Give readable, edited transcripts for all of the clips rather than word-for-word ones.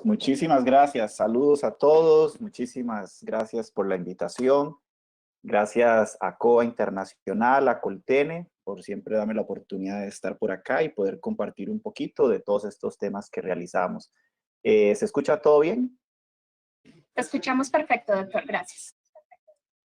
Muchísimas gracias. Saludos a todos. Muchísimas gracias por la invitación. Gracias a COA Internacional, a Coltene, por siempre darme la oportunidad de estar por acá y poder compartir un poquito de todos estos temas que realizamos. ¿Se escucha todo bien? Te escuchamos perfecto, doctor. Gracias.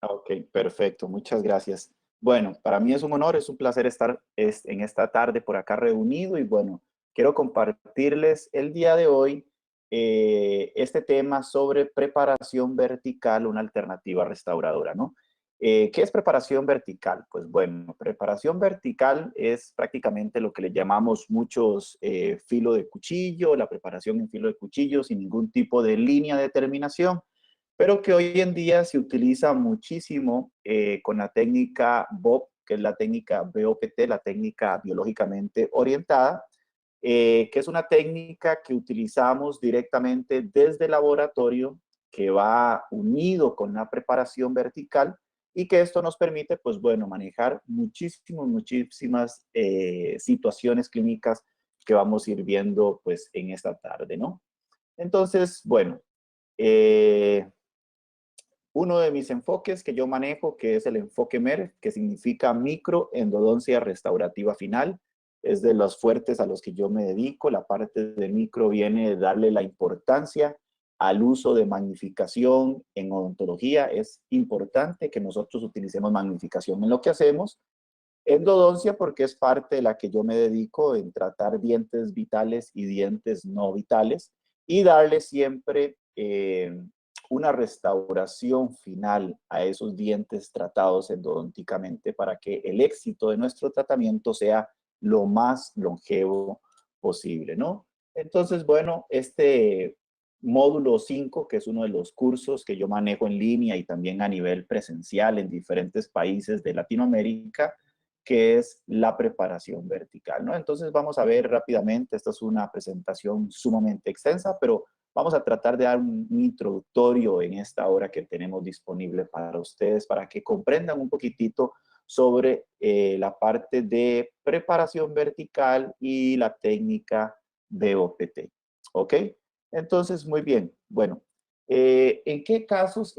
Ok, perfecto. Muchas gracias. Bueno, para mí es un honor, es un placer estar en esta tarde por acá reunido y bueno, quiero compartirles el día de hoy este tema sobre preparación vertical, una alternativa restauradora, ¿no? ¿Qué es preparación vertical? Pues bueno, preparación vertical es prácticamente lo que le llamamos muchos filo de cuchillo, la preparación en filo de cuchillo sin ningún tipo de línea de terminación, pero que hoy en día se utiliza muchísimo con la técnica BOP, que es la técnica BOPT, la técnica biológicamente orientada, que es una técnica que utilizamos directamente desde el laboratorio, que va unido con la preparación vertical y que esto nos permite, pues bueno, manejar muchísimas situaciones clínicas que vamos a ir viendo pues en esta tarde, ¿no? Entonces, bueno, eh, uno de mis enfoques que yo manejo, que es el enfoque MER, que significa microendodoncia restaurativa final, es de los fuertes a los que yo me dedico. La parte de micro viene de darle la importancia al uso de magnificación en odontología. Es importante que nosotros utilicemos magnificación en lo que hacemos. Endodoncia porque es parte de la que yo me dedico en tratar dientes vitales y dientes no vitales y darle siempre una restauración final a esos dientes tratados endodonticamente para que el éxito de nuestro tratamiento sea lo más longevo posible, ¿no? Entonces, bueno, este módulo 5, que es uno de los cursos que yo manejo en línea y también a nivel presencial en diferentes países de Latinoamérica, que es la preparación vertical, ¿no? Entonces vamos a ver rápidamente, esta es una presentación sumamente extensa, pero vamos a tratar de dar un introductorio en esta hora que tenemos disponible para ustedes, para que comprendan un poquitito sobre la parte de preparación vertical y la técnica BOPT, ¿ok? Entonces, muy bien, bueno, en qué casos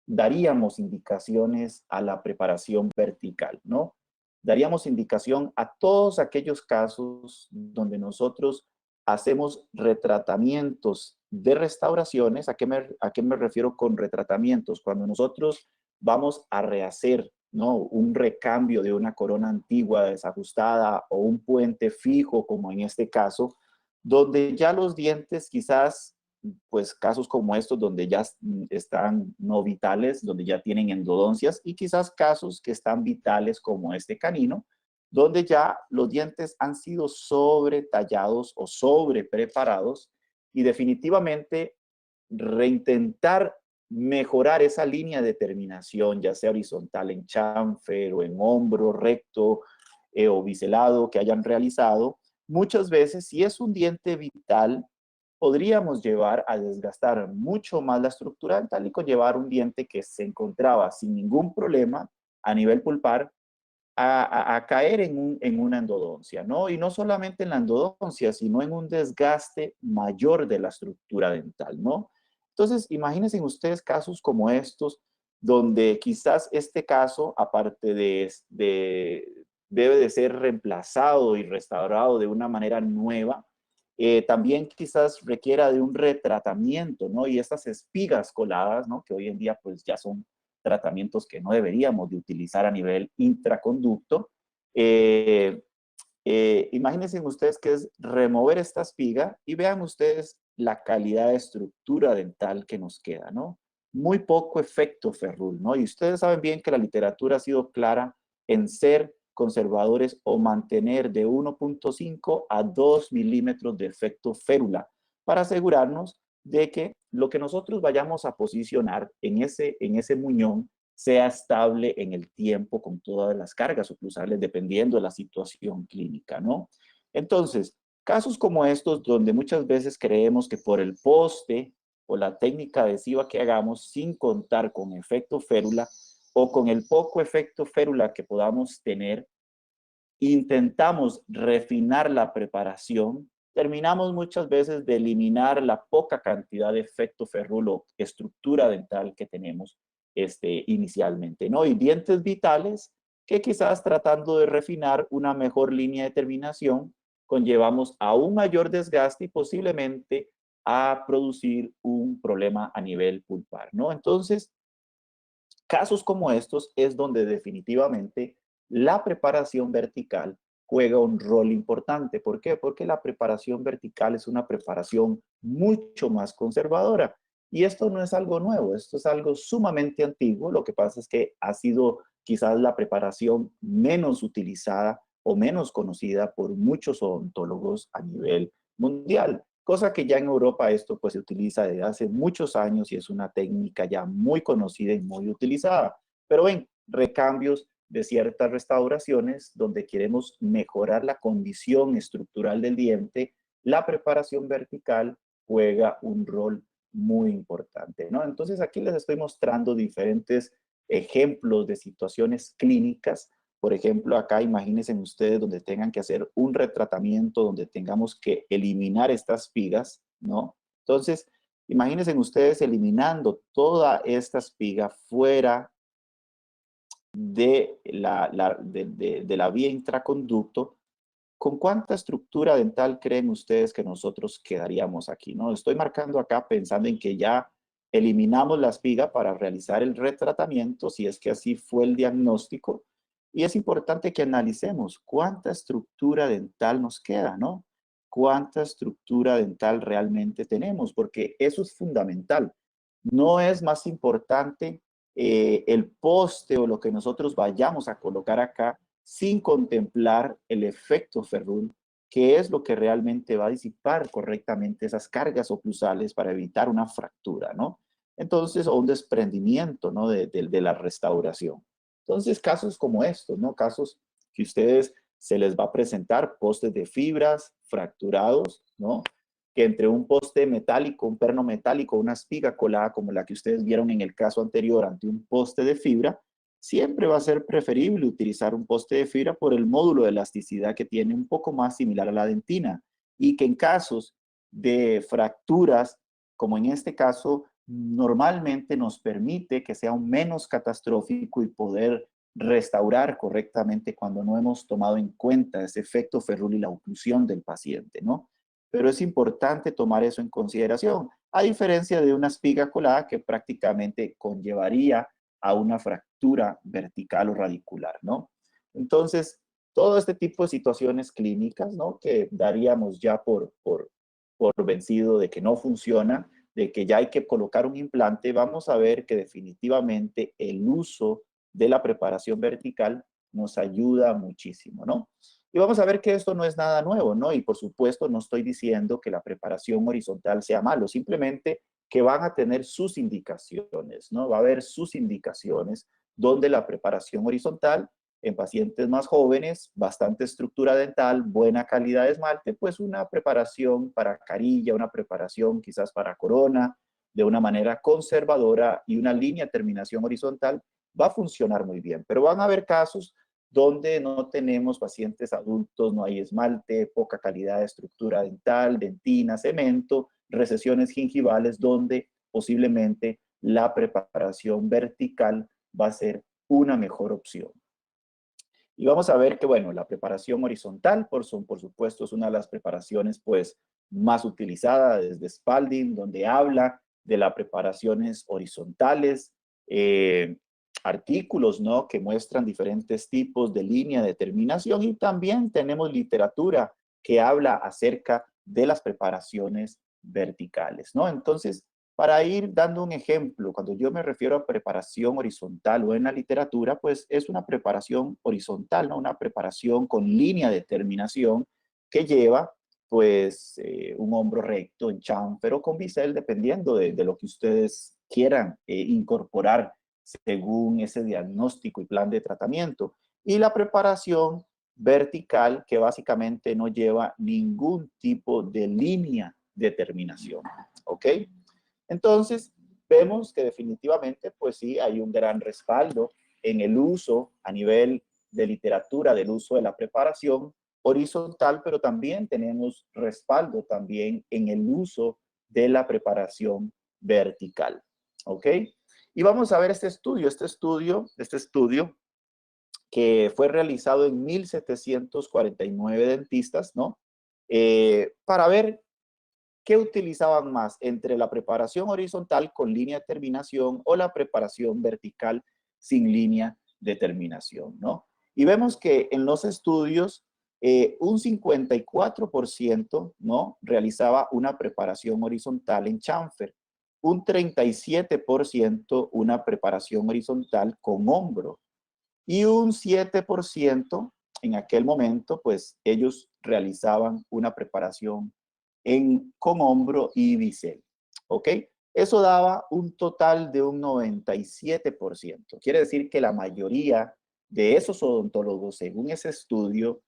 daríamos indicaciones a la preparación vertical, ¿no? Daríamos indicación a todos aquellos casos donde nosotros hacemos retratamientos de restauraciones. A qué me refiero con retratamientos? Cuando nosotros vamos a rehacer, ¿no? Un recambio de una corona antigua desajustada o un puente fijo, como en este caso, donde ya los dientes quizás pues casos como estos donde ya están no vitales, donde ya tienen endodoncias y quizás casos que están vitales como este canino, donde ya los dientes han sido sobretallados o sobrepreparados y definitivamente reintentar mejorar esa línea de terminación, ya sea horizontal en chamfer o en hombro recto o biselado que hayan realizado, muchas veces si es un diente vital, podríamos llevar a desgastar mucho más la estructura dental y conllevar un diente que se encontraba sin ningún problema a nivel pulpar a caer en una endodoncia, ¿no? Y no solamente en la endodoncia, sino en un desgaste mayor de la estructura dental, ¿no? Entonces, imagínense ustedes casos como estos, donde quizás este caso, aparte debe de ser reemplazado y restaurado de una manera nueva, también quizás requiera de un retratamiento, ¿no? Y estas espigas coladas, ¿no? Que hoy en día pues ya son tratamientos que no deberíamos de utilizar a nivel intraconducto. Imagínense ustedes que es remover esta espiga y vean ustedes la calidad de estructura dental que nos queda, ¿no? Muy poco efecto ferrul, ¿no? Y ustedes saben bien que la literatura ha sido clara en ser conservadores o mantener de 1.5 a 2 milímetros de efecto férula para asegurarnos de que lo que nosotros vayamos a posicionar en ese muñón sea estable en el tiempo con todas las cargas oclusales dependiendo de la situación clínica, ¿no? Entonces, casos como estos donde muchas veces creemos que por el poste o la técnica adhesiva que hagamos sin contar con efecto férula o con el poco efecto férula que podamos tener, intentamos refinar la preparación terminamos muchas veces de eliminar la poca cantidad de efecto ferrul o estructura dental que tenemos inicialmente, ¿no? Y dientes vitales que quizás tratando de refinar una mejor línea de terminación, conllevamos a un mayor desgaste y posiblemente a producir un problema a nivel pulpar, ¿no? Entonces, casos como estos es donde definitivamente la preparación vertical juega un rol importante. ¿Por qué? Porque la preparación vertical es una preparación mucho más conservadora. Y esto no es algo nuevo, esto es algo sumamente antiguo. Lo que pasa es que ha sido quizás la preparación menos utilizada o menos conocida por muchos odontólogos a nivel mundial. Cosa que ya en Europa esto pues se utiliza desde hace muchos años y es una técnica ya muy conocida y muy utilizada. Pero ven, recambios de ciertas restauraciones donde queremos mejorar la condición estructural del diente, la preparación vertical juega un rol muy importante, ¿no? Entonces aquí les estoy mostrando diferentes ejemplos de situaciones clínicas. Por ejemplo, acá imagínense ustedes donde tengan que hacer un retratamiento, donde tengamos que eliminar estas espigas, ¿no? Entonces, imagínense ustedes eliminando toda esta espiga fuera de la vía intraconducto. ¿Con cuánta estructura dental creen ustedes que nosotros quedaríamos aquí, no? Estoy marcando acá pensando en que ya eliminamos la espiga para realizar el retratamiento, si es que así fue el diagnóstico. Y es importante que analicemos cuánta estructura dental nos queda, ¿no? Cuánta estructura dental realmente tenemos, porque eso es fundamental. No es más importante el poste o lo que nosotros vayamos a colocar acá, sin contemplar el efecto ferrul, que es lo que realmente va a disipar correctamente esas cargas oclusales para evitar una fractura, ¿no? Entonces, o un desprendimiento, ¿no? De la restauración. Entonces, casos como estos, ¿no? Casos que ustedes se les va a presentar postes de fibras fracturados, ¿no? Que entre un poste metálico, un perno metálico, una espiga colada como la que ustedes vieron en el caso anterior ante un poste de fibra, siempre va a ser preferible utilizar un poste de fibra por el módulo de elasticidad que tiene un poco más similar a la dentina y que en casos de fracturas, como en este caso, normalmente nos permite que sea un menos catastrófico y poder restaurar correctamente cuando no hemos tomado en cuenta ese efecto ferrul y la oclusión del paciente, ¿no? Pero es importante tomar eso en consideración, a diferencia de una espiga colada que prácticamente conllevaría a una fractura vertical o radicular, ¿no? Entonces, todo este tipo de situaciones clínicas, ¿no? Que daríamos ya por vencido de que no funciona, de que ya hay que colocar un implante, vamos a ver que definitivamente el uso de la preparación vertical nos ayuda muchísimo, ¿no? Y vamos a ver que esto no es nada nuevo, ¿no? Y por supuesto no estoy diciendo que la preparación horizontal sea malo, simplemente que van a tener sus indicaciones, ¿no? Va a haber sus indicaciones donde la preparación horizontal en pacientes más jóvenes, bastante estructura dental, buena calidad de esmalte, pues una preparación para carilla, una preparación quizás para corona, de una manera conservadora y una línea de terminación horizontal va a funcionar muy bien. Pero van a haber casos donde no tenemos pacientes adultos, no hay esmalte, poca calidad de estructura dental, dentina, cemento, recesiones gingivales, donde posiblemente la preparación vertical va a ser una mejor opción. Y vamos a ver que, bueno, la preparación horizontal, por supuesto, es una de las preparaciones, pues, más utilizada desde Spalding, donde habla de las preparaciones horizontales, artículos, ¿no? Que muestran diferentes tipos de línea de terminación y también tenemos literatura que habla acerca de las preparaciones verticales, ¿no? Entonces, para ir dando un ejemplo, cuando yo me refiero a preparación horizontal o en la literatura, pues es una preparación horizontal, ¿no? Una preparación con línea de terminación que lleva pues un hombro recto en chamfer o con bisel, dependiendo de lo que ustedes quieran incorporar según ese diagnóstico y plan de tratamiento. Y la preparación vertical, que básicamente no lleva ningún tipo de línea de terminación, ¿ok? Entonces, vemos que definitivamente, pues sí, hay un gran respaldo en el uso a nivel de literatura del uso de la preparación horizontal, pero también tenemos respaldo también en el uso de la preparación vertical. ¿Ok? Y vamos a ver este estudio que fue realizado en 1749 dentistas, ¿no? Para ver qué utilizaban más entre la preparación horizontal con línea de terminación o la preparación vertical sin línea de terminación, ¿no? Y vemos que en los estudios un 54%, ¿no?, realizaba una preparación horizontal en chamfer, un 37% una preparación horizontal con hombro y un 7% en aquel momento, pues ellos realizaban una preparación con hombro y bisel. ¿Ok? Eso daba un total de un 97%. Quiere decir que la mayoría de esos odontólogos, según ese estudio,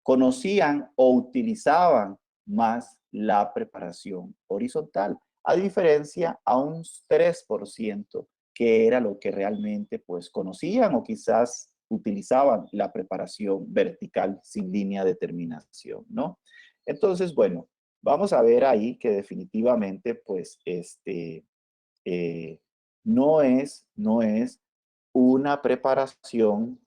conocían o utilizaban más la preparación horizontal, a diferencia a un 3% que era lo que realmente pues conocían o quizás utilizaban la preparación vertical sin línea de terminación, ¿no? Entonces, bueno, vamos a ver ahí que definitivamente pues eh, no es una preparación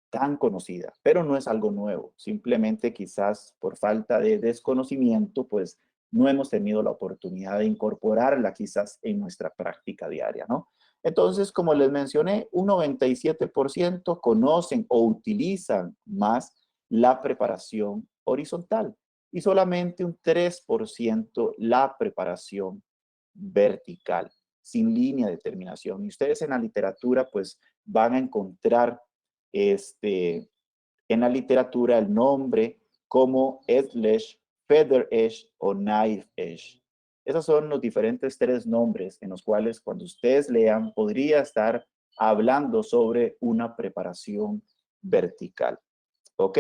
tan conocida, pero no es algo nuevo. Simplemente quizás por falta de desconocimiento, pues no hemos tenido la oportunidad de incorporarla quizás en nuestra práctica diaria, ¿no? Entonces, como les mencioné, un 97% conocen o utilizan más la preparación horizontal y solamente un 3% la preparación vertical, sin línea de terminación. Y ustedes en la literatura, pues, van a encontrar en la literatura el nombre como Edge, Feather Edge o Knife Edge. Esos son los diferentes tres nombres en los cuales cuando ustedes lean podría estar hablando sobre una preparación vertical. ¿Ok?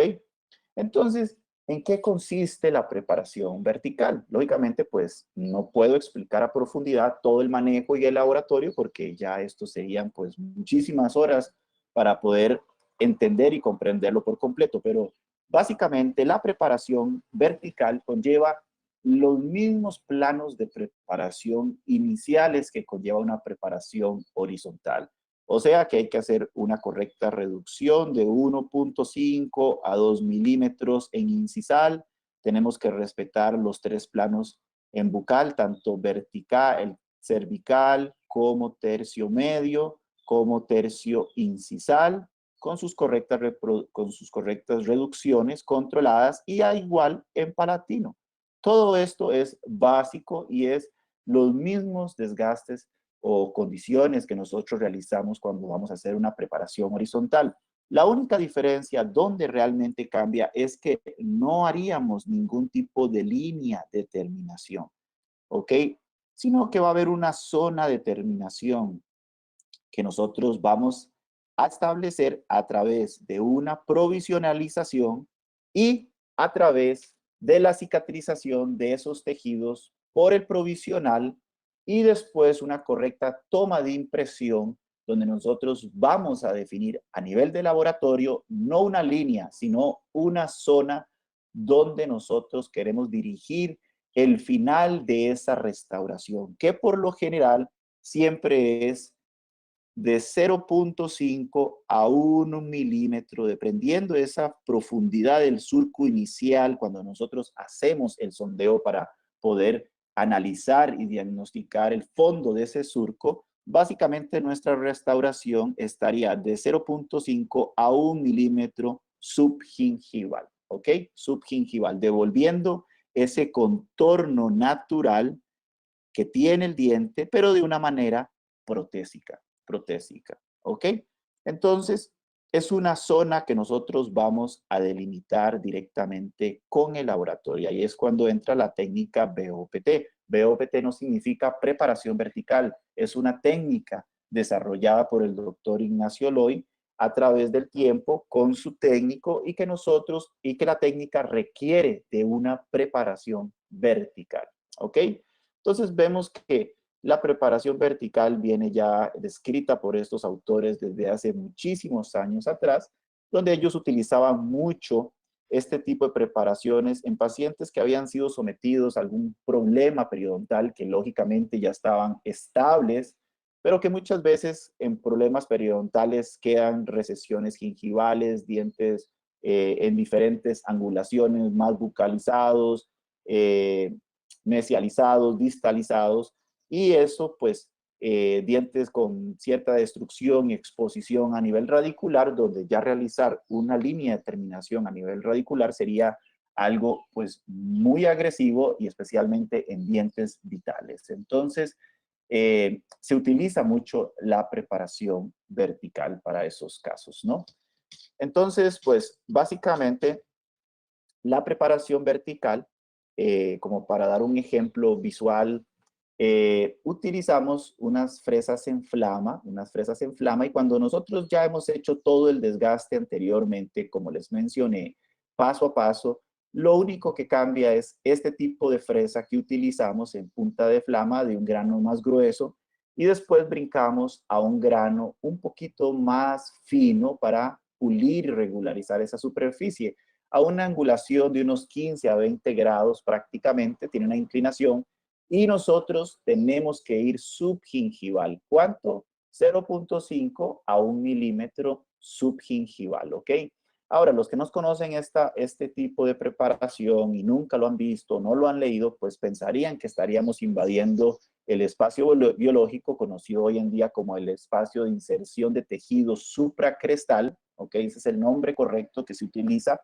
Entonces, ¿en qué consiste la preparación vertical? Lógicamente, pues no puedo explicar a profundidad todo el manejo y el laboratorio porque ya esto serían pues muchísimas horas para poder entender y comprenderlo por completo, pero básicamente la preparación vertical conlleva los mismos planos de preparación iniciales que conlleva una preparación horizontal. O sea que hay que hacer una correcta reducción de 1.5 a 2 milímetros en incisal. Tenemos que respetar los tres planos en bucal, tanto vertical, el cervical, como tercio medio, como tercio incisal, con sus correctas reducciones controladas y a igual en palatino. Todo esto es básico y es los mismos desgastes o condiciones que nosotros realizamos cuando vamos a hacer una preparación horizontal. La única diferencia donde realmente cambia es que no haríamos ningún tipo de línea de terminación, ¿ok? Sino que va a haber una zona de terminación que nosotros vamos a establecer a través de una provisionalización y a través de la cicatrización de esos tejidos por el provisional y después una correcta toma de impresión donde nosotros vamos a definir a nivel de laboratorio no una línea, sino una zona donde nosotros queremos dirigir el final de esa restauración, que por lo general siempre es de 0.5 a 1 milímetro, dependiendo de esa profundidad del surco inicial, cuando nosotros hacemos el sondeo para poder analizar y diagnosticar el fondo de ese surco, básicamente nuestra restauración estaría de 0.5 a 1 milímetro subgingival, ¿ok? Subgingival, devolviendo ese contorno natural que tiene el diente, pero de una manera protésica, ¿ok? Entonces, es una zona que nosotros vamos a delimitar directamente con el laboratorio. Ahí es cuando entra la técnica BOPT. BOPT no significa preparación vertical, es una técnica desarrollada por el doctor Ignacio Loy a través del tiempo con su técnico y que la técnica requiere de una preparación vertical, ¿ok? Entonces vemos que la preparación vertical viene ya descrita por estos autores desde hace muchísimos años atrás, donde ellos utilizaban mucho este tipo de preparaciones en pacientes que habían sido sometidos a algún problema periodontal que lógicamente ya estaban estables, pero que muchas veces en problemas periodontales quedan recesiones gingivales, dientes en diferentes angulaciones, más bucalizados, mesializados, distalizados, y eso pues dientes con cierta destrucción y exposición a nivel radicular, donde ya realizar una línea de terminación a nivel radicular sería algo pues muy agresivo y especialmente en dientes vitales. Entonces, se utiliza mucho la preparación vertical para esos casos, ¿no? Entonces, pues básicamente la preparación vertical, como para dar un ejemplo visual, utilizamos unas fresas en flama, y cuando nosotros ya hemos hecho todo el desgaste anteriormente, como les mencioné, paso a paso, lo único que cambia es este tipo de fresa que utilizamos en punta de flama de un grano más grueso, y después brincamos a un grano un poquito más fino para pulir y regularizar esa superficie a una angulación de unos 15 a 20 grados prácticamente, tiene una inclinación, y nosotros tenemos que ir subgingival. ¿Cuánto? 0.5 a 1 milímetro subgingival, ¿ok? Ahora, los que nos conocen este tipo de preparación y nunca lo han visto, no lo han leído, pues pensarían que estaríamos invadiendo el espacio biológico conocido hoy en día como el espacio de inserción de tejido supracrestal, ¿ok? Ese es el nombre correcto que se utiliza.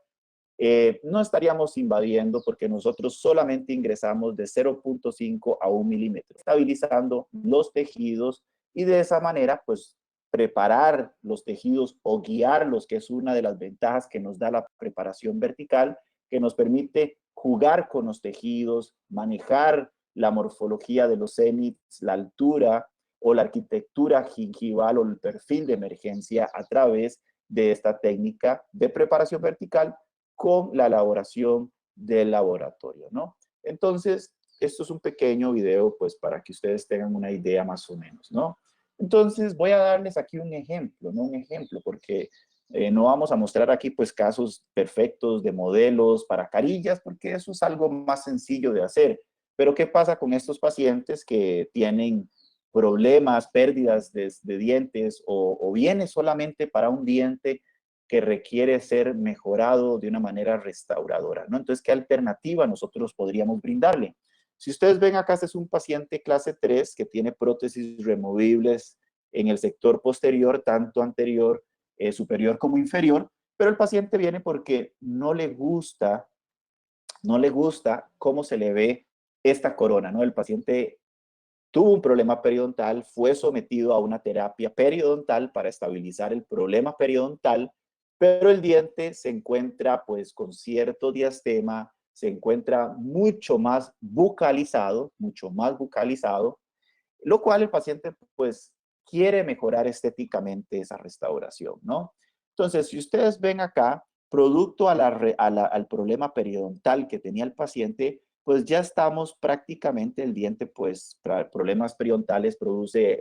No estaríamos invadiendo porque nosotros solamente ingresamos de 0.5 a 1 milímetro, estabilizando los tejidos y de esa manera, pues, preparar los tejidos o guiarlos, que es una de las ventajas que nos da la preparación vertical, que nos permite jugar con los tejidos, manejar la morfología de los cénits, la altura o la arquitectura gingival o el perfil de emergencia a través de esta técnica de preparación vertical con la elaboración del laboratorio, ¿no? Entonces, esto es un pequeño video, pues, para que ustedes tengan una idea más o menos, ¿no? Entonces, voy a darles aquí un ejemplo, ¿no? Un ejemplo, porque no vamos a mostrar aquí, pues, casos perfectos de modelos para carillas, porque eso es algo más sencillo de hacer. Pero, ¿qué pasa con estos pacientes que tienen problemas, pérdidas de dientes o viene solamente para un diente que requiere ser mejorado de una manera restauradora, ¿no? Entonces, ¿qué alternativa nosotros podríamos brindarle? Si ustedes ven acá, este es un paciente clase 3 que tiene prótesis removibles en el sector posterior, tanto anterior, superior como inferior, pero el paciente viene porque no le gusta cómo se le ve esta corona, ¿no? El paciente tuvo un problema periodontal, fue sometido a una terapia periodontal para estabilizar el problema periodontal, pero el diente se encuentra pues con cierto diastema, se encuentra mucho más bucalizado, lo cual el paciente pues quiere mejorar estéticamente esa restauración, ¿no? Entonces, si ustedes ven acá, producto al problema periodontal que tenía el paciente, pues ya estamos prácticamente el diente, pues problemas periodontales produce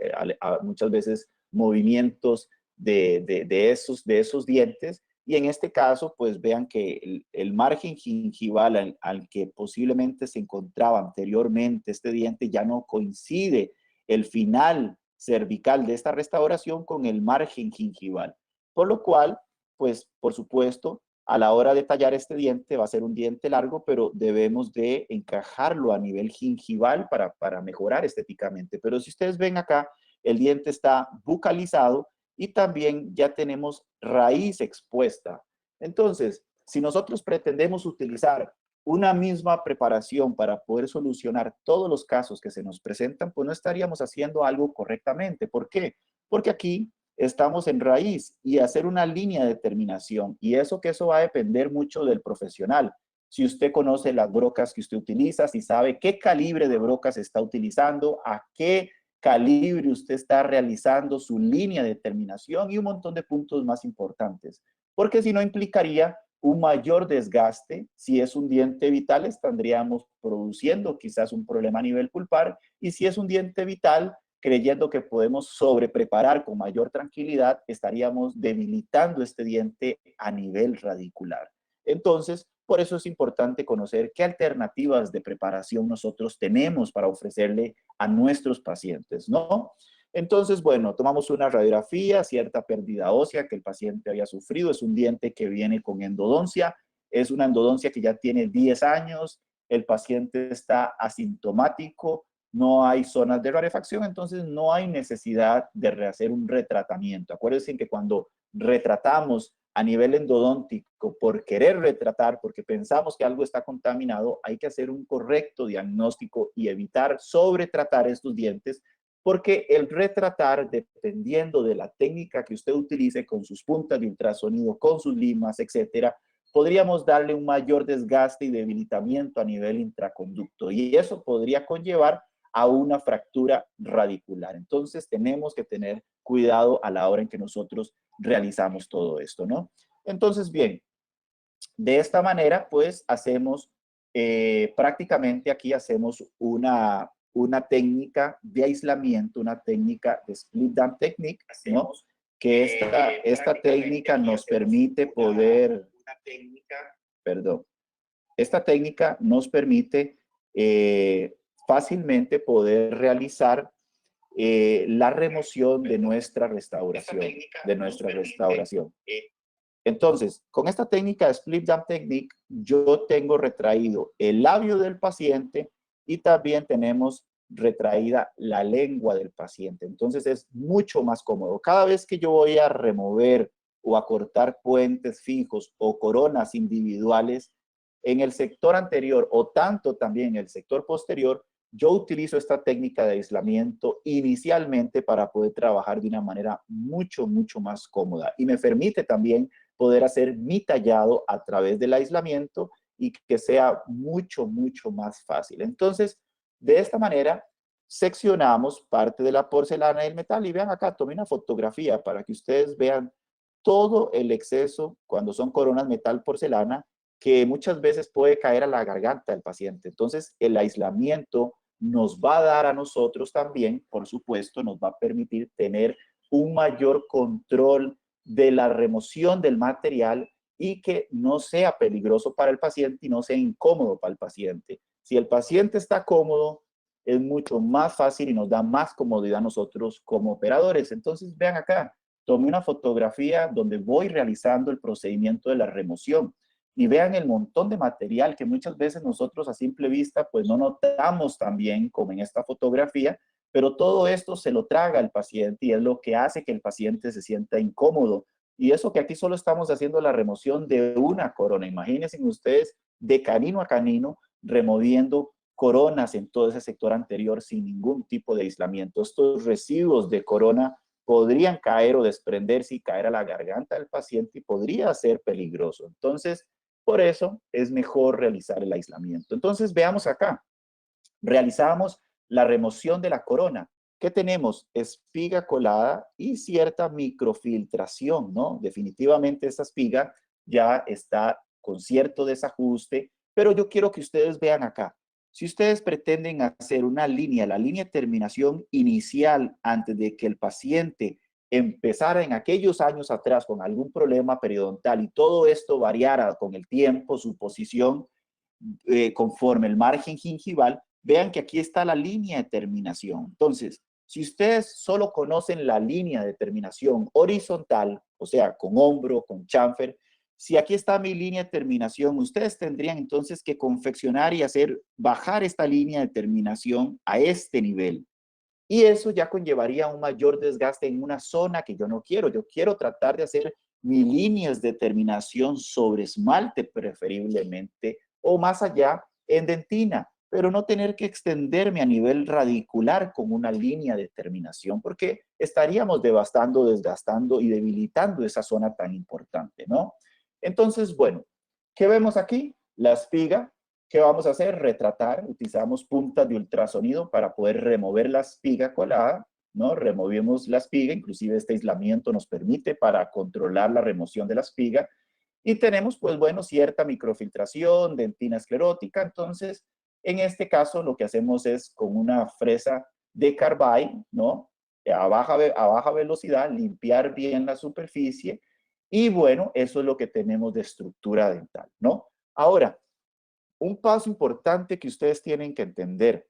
muchas veces movimientos de esos dientes, y en este caso, pues vean que el margen gingival al que posiblemente se encontraba anteriormente este diente ya no coincide el final cervical de esta restauración con el margen gingival. Por lo cual, pues, por supuesto, a la hora de tallar este diente va a ser un diente largo, pero debemos de encajarlo a nivel gingival para mejorar estéticamente. Pero si ustedes ven acá, el diente está bucalizado y también ya tenemos raíz expuesta. Entonces, si nosotros pretendemos utilizar una misma preparación para poder solucionar todos los casos que se nos presentan, pues no estaríamos haciendo algo correctamente. ¿Por qué? Porque aquí estamos en raíz y hacer una línea de terminación, y eso va a depender mucho del profesional. Si usted conoce las brocas que usted utiliza, si sabe qué calibre de brocas está utilizando, a qué calibre usted está realizando su línea de terminación y un montón de puntos más importantes. Porque si no implicaría un mayor desgaste. Si es un diente vital, estaríamos produciendo quizás un problema a nivel pulpar, y si es un diente vital, creyendo que podemos sobrepreparar con mayor tranquilidad, estaríamos debilitando este diente a nivel radicular. Entonces, por eso es importante conocer qué alternativas de preparación nosotros tenemos para ofrecerle a nuestros pacientes, ¿no? Entonces, bueno, tomamos una radiografía, cierta pérdida ósea que el paciente había sufrido, es un diente que viene con endodoncia, es una endodoncia que ya tiene 10 años, el paciente está asintomático, no hay zonas de rarefacción, entonces no hay necesidad de rehacer un retratamiento. Acuérdense que cuando retratamos a nivel endodóntico por querer retratar, porque pensamos que algo está contaminado, hay que hacer un correcto diagnóstico y evitar sobretratar estos dientes, porque el retratar, dependiendo de la técnica que usted utilice con sus puntas de ultrasonido, con sus limas, etcétera, podríamos darle un mayor desgaste y debilitamiento a nivel intraconducto, y eso podría conllevar a una fractura radicular. Entonces tenemos que tener cuidado a la hora en que nosotros realizamos todo esto, ¿no? Entonces, bien, de esta manera, pues, hacemos, prácticamente aquí hacemos una técnica de aislamiento, una técnica de split dam technique, ¿no? Que esta técnica nos permite poder, perdón, esta técnica nos permite fácilmente poder realizar la remoción de nuestra restauración. Entonces, con esta técnica de Split Dam Technique, yo tengo retraído el labio del paciente y también tenemos retraída la lengua del paciente. Entonces, es mucho más cómodo. Cada vez que yo voy a remover o a cortar puentes fijos o coronas individuales en el sector anterior o tanto también en el sector posterior, yo utilizo esta técnica de aislamiento inicialmente para poder trabajar de una manera mucho más cómoda y me permite también poder hacer mi tallado a través del aislamiento y que sea mucho más fácil. Entonces, de esta manera, seccionamos parte de la porcelana y el metal. Y vean acá, tomé una fotografía para que ustedes vean todo el exceso cuando son coronas metal porcelana que muchas veces puede caer a la garganta del paciente. Entonces, el aislamiento nos va a dar a nosotros también, por supuesto, nos va a permitir tener un mayor control de la remoción del material y que no sea peligroso para el paciente y no sea incómodo para el paciente. Si el paciente está cómodo, es mucho más fácil y nos da más comodidad a nosotros como operadores. Entonces, vean acá, tomé una fotografía donde voy realizando el procedimiento de la remoción y vean el montón de material que muchas veces nosotros a simple vista pues no notamos tan bien como en esta fotografía, pero todo esto se lo traga el paciente y es lo que hace que el paciente se sienta incómodo. Y eso que aquí solo estamos haciendo la remoción de una corona. Imagínense ustedes de canino a canino removiendo coronas en todo ese sector anterior sin ningún tipo de aislamiento. Estos residuos de corona podrían caer o desprenderse y caer a la garganta del paciente y podría ser peligroso. Entonces, por eso es mejor realizar el aislamiento. Entonces, veamos acá. Realizamos la remoción de la corona. ¿Qué tenemos? Espiga colada y cierta microfiltración, ¿no? Definitivamente esta espiga ya está con cierto desajuste, pero yo quiero que ustedes vean acá. Si ustedes pretenden hacer una línea, la línea de terminación inicial antes de que el paciente empezara en aquellos años atrás con algún problema periodontal y todo esto variara con el tiempo, su posición, conforme el margen gingival, vean que aquí está la línea de terminación. Entonces, si ustedes solo conocen la línea de terminación horizontal, o sea, con hombro, con chamfer, si aquí está mi línea de terminación, ustedes tendrían entonces que confeccionar y hacer bajar esta línea de terminación a este nivel. Y eso ya conllevaría un mayor desgaste en una zona que yo no quiero. Yo quiero tratar de hacer mis líneas de terminación sobre esmalte preferiblemente o más allá en dentina, pero no tener que extenderme a nivel radicular con una línea de terminación porque estaríamos devastando, desgastando y debilitando esa zona tan importante, ¿no? Entonces, bueno, ¿qué vemos aquí? La espiga. ¿Qué vamos a hacer? Retratar. Utilizamos puntas de ultrasonido para poder remover la espiga colada, ¿no? Removemos la espiga, inclusive este aislamiento nos permite para controlar la remoción de la espiga. Y tenemos, pues bueno, cierta microfiltración, dentina esclerótica. Entonces, en este caso, lo que hacemos es con una fresa de Carbide, ¿no? A baja velocidad, limpiar bien la superficie Y bueno, eso es lo que tenemos de estructura dental, ¿no? Ahora, un paso importante que ustedes tienen que entender,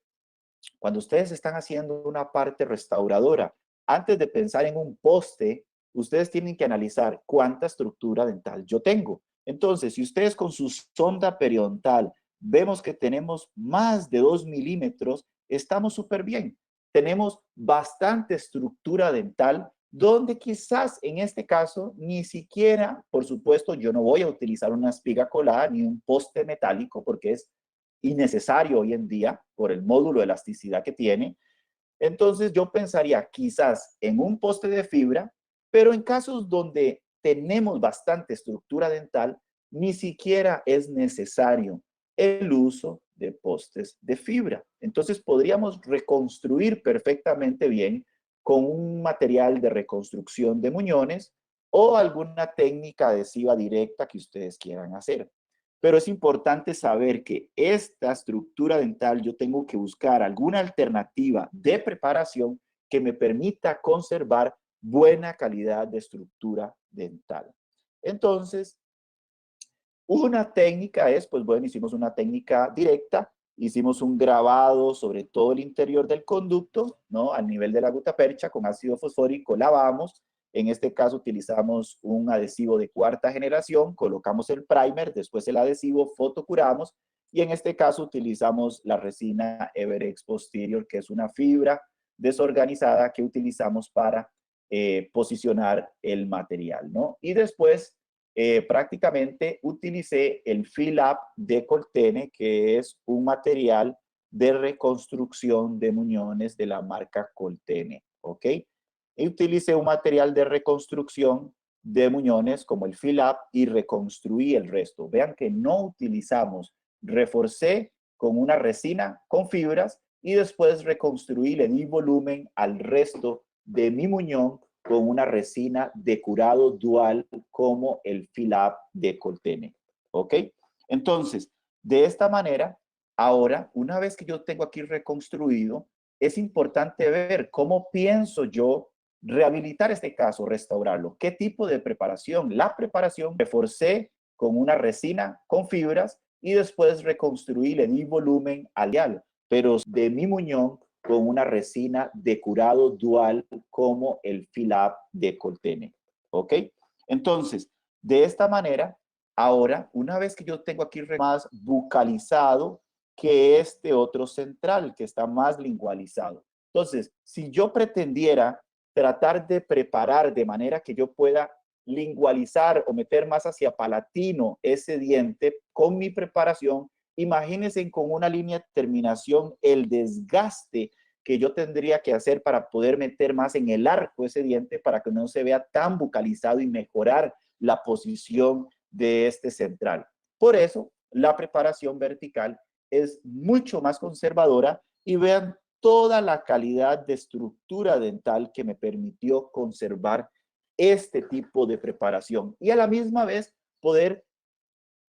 cuando ustedes están haciendo una parte restauradora, antes de pensar en un poste, ustedes tienen que analizar cuánta estructura dental yo tengo. Entonces, si ustedes con su sonda periodontal vemos que tenemos más de 2 milímetros, estamos súper bien. Tenemos bastante estructura dental donde quizás en este caso ni siquiera, por supuesto, yo no voy a utilizar una espiga colada ni un poste metálico porque es innecesario hoy en día por el módulo de elasticidad que tiene. Entonces yo pensaría quizás en un poste de fibra, pero en casos donde tenemos bastante estructura dental, ni siquiera es necesario el uso de postes de fibra. Entonces podríamos reconstruir perfectamente bien con un material de reconstrucción de muñones o alguna técnica adhesiva directa que ustedes quieran hacer. Pero es importante saber que esta estructura dental yo tengo que buscar alguna alternativa de preparación que me permita conservar buena calidad de estructura dental. Entonces, una técca es, pues bueno, hicimos una técnica directa, hicimos un grabado sobre todo el interior del conducto, ¿no? Al nivel de la gutapercha con ácido fosfórico lavamos. En este caso utilizamos un adhesivo de cuarta generación, colocamos el primer, después el adhesivo, fotocuramos y en este caso utilizamos la resina Everex Posterior, que es una fibra desorganizada que utilizamos para posicionar el material, ¿no? Y después prácticamente utilicé el Fill-Up de Coltene, que es un material de reconstrucción de muñones de la marca Coltene, ¿ok? Y utilicé un material de reconstrucción de muñones como el Fill-Up y reconstruí el resto. Vean que no utilizamos, reforcé con una resina con fibras y después reconstruí, le di volumen al resto de mi muñón con una resina de curado dual como el Fill-Up de Coltene, ¿ok? Entonces, de esta manera, ahora, una vez que yo tengo aquí reconstruido, es importante ver cómo pienso yo rehabilitar este caso, restaurarlo. ¿Qué tipo de preparación? La preparación reforcé con una resina con fibras y después reconstruí, le di volumen alial, pero de mi muñón con una resina de curado dual como el Fill-Up de Coltene, ¿ok? Entonces, de esta manera, ahora, una vez que yo tengo aquí más bucalizado que este otro central, que está más lingualizado. Entonces, si yo pretendiera tratar de preparar de manera que yo pueda lingualizar o meter más hacia palatino ese diente con mi preparación, imagínense con una línea de terminación el desgaste que yo tendría que hacer para poder meter más en el arco ese diente para que no se vea tan bucalizado y mejorar la posición de este central. Por eso, la preparación vertical es mucho más conservadora y vean toda la calidad de estructura dental que me permitió conservar este tipo de preparación y a la misma vez poder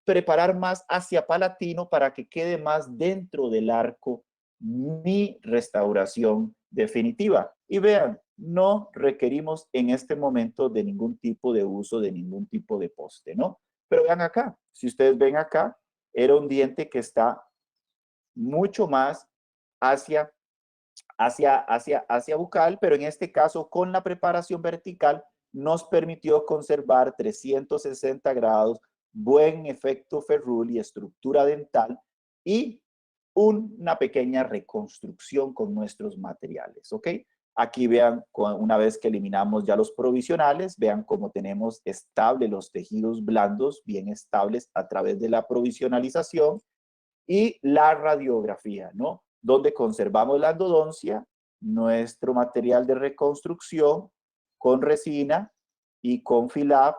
preparar más hacia palatino para que quede más dentro del arco mi restauración definitiva. Y vean, no requerimos en este momento de ningún tipo de uso de ningún tipo de poste, ¿no? Pero vean acá, si ustedes ven acá, era un diente que está mucho más hacia bucal, pero en este caso con la preparación vertical nos permitió conservar 360 grados, buen efecto ferrule y estructura dental y una pequeña reconstrucción con nuestros materiales, ¿ok? Aquí vean, una vez que eliminamos ya los provisionales, vean cómo tenemos estable los tejidos blandos, bien estables a través de la provisionalización y la radiografía, ¿no? Donde conservamos la endodoncia, nuestro material de reconstrucción con resina y con Fill-Up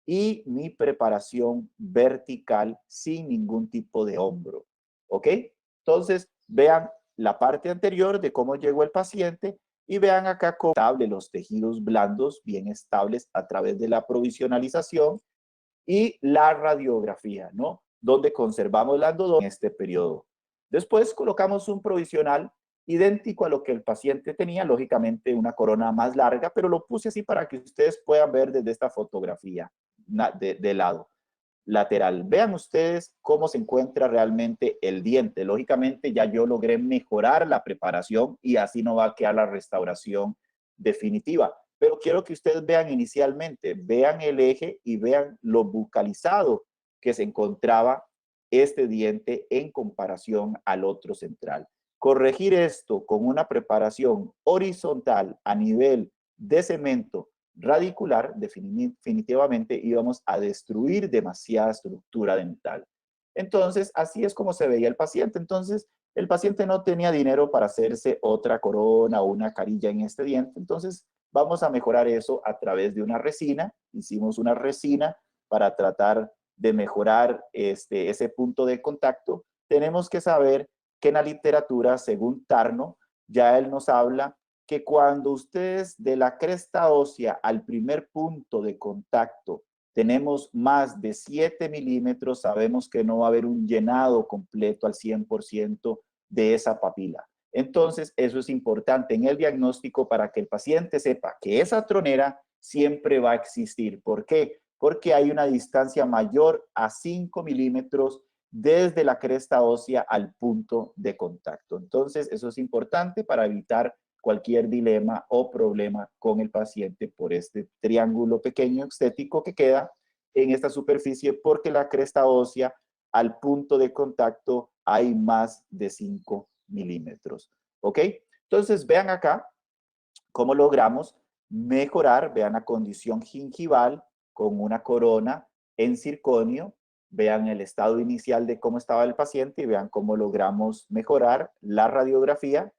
y mi preparación vertical sin ningún tipo de hombro, ¿ok? Entonces, vean la parte anterior de cómo llegó el paciente y vean acá cómo estable los tejidos blandos, bien estables a través de la provisionalización y la radiografía, ¿no? Donde conservamos la endodoncia en este periodo. Después colocamos un provisional idéntico a lo que el paciente tenía, lógicamente una corona más larga, pero lo puse así para que ustedes puedan ver desde esta fotografía. de lado lateral. Vean ustedes cómo se encuentra realmente el diente. Lógicamente ya yo logré mejorar la preparación y así no va a quedar la restauración definitiva. Pero quiero que ustedes vean inicialmente, vean el eje y vean lo bucalizado que se encontraba este diente en comparación al otro central. Corregir esto con una preparación horizontal a nivel de cemento radicular, definitivamente íbamos a destruir demasiada estructura dental. Entonces, así es como se veía el paciente. Entonces, el paciente no tenía dinero para hacerse otra corona o una carilla en este diente. Entonces, vamos a mejorar eso a través de una resina. Hicimos una resina para tratar de mejorar ese punto de contacto. Tenemos que saber que en la literatura, según Tarno, ya él nos habla que cuando ustedes de la cresta ósea al primer punto de contacto tenemos más de 7 milímetros, sabemos que no va a haber un llenado completo al 100% de esa papila. Entonces, eso es importante en el diagnóstico para que el paciente sepa que esa tronera siempre va a existir. ¿Por qué? Porque hay una distancia mayor a 5 milímetros desde la cresta ósea al punto de contacto. Entonces, eso es importante para evitar cualquier dilema o problema con el paciente por este triángulo pequeño estético que queda en esta superficie porque la cresta ósea al punto de contacto hay más de 5 milímetros. ¿Ok? Entonces vean acá cómo logramos mejorar, vean la condición gingival con una corona en circonio, vean el estado inicial de cómo estaba el paciente y vean cómo logramos mejorar la radiografía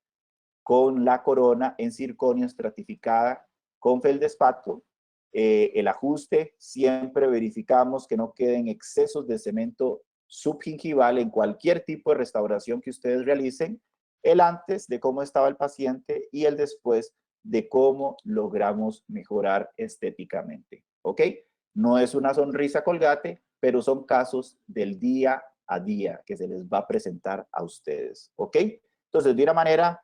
con la corona en circonio estratificada con feldespato. El ajuste, siempre verificamos que no queden excesos de cemento subgingival en cualquier tipo de restauración que ustedes realicen, el antes de cómo estaba el paciente y el después de cómo logramos mejorar estéticamente. ¿Ok? No es una sonrisa Colgate, pero son casos del día a día que se les va a presentar a ustedes. ¿Ok? Entonces, de una manera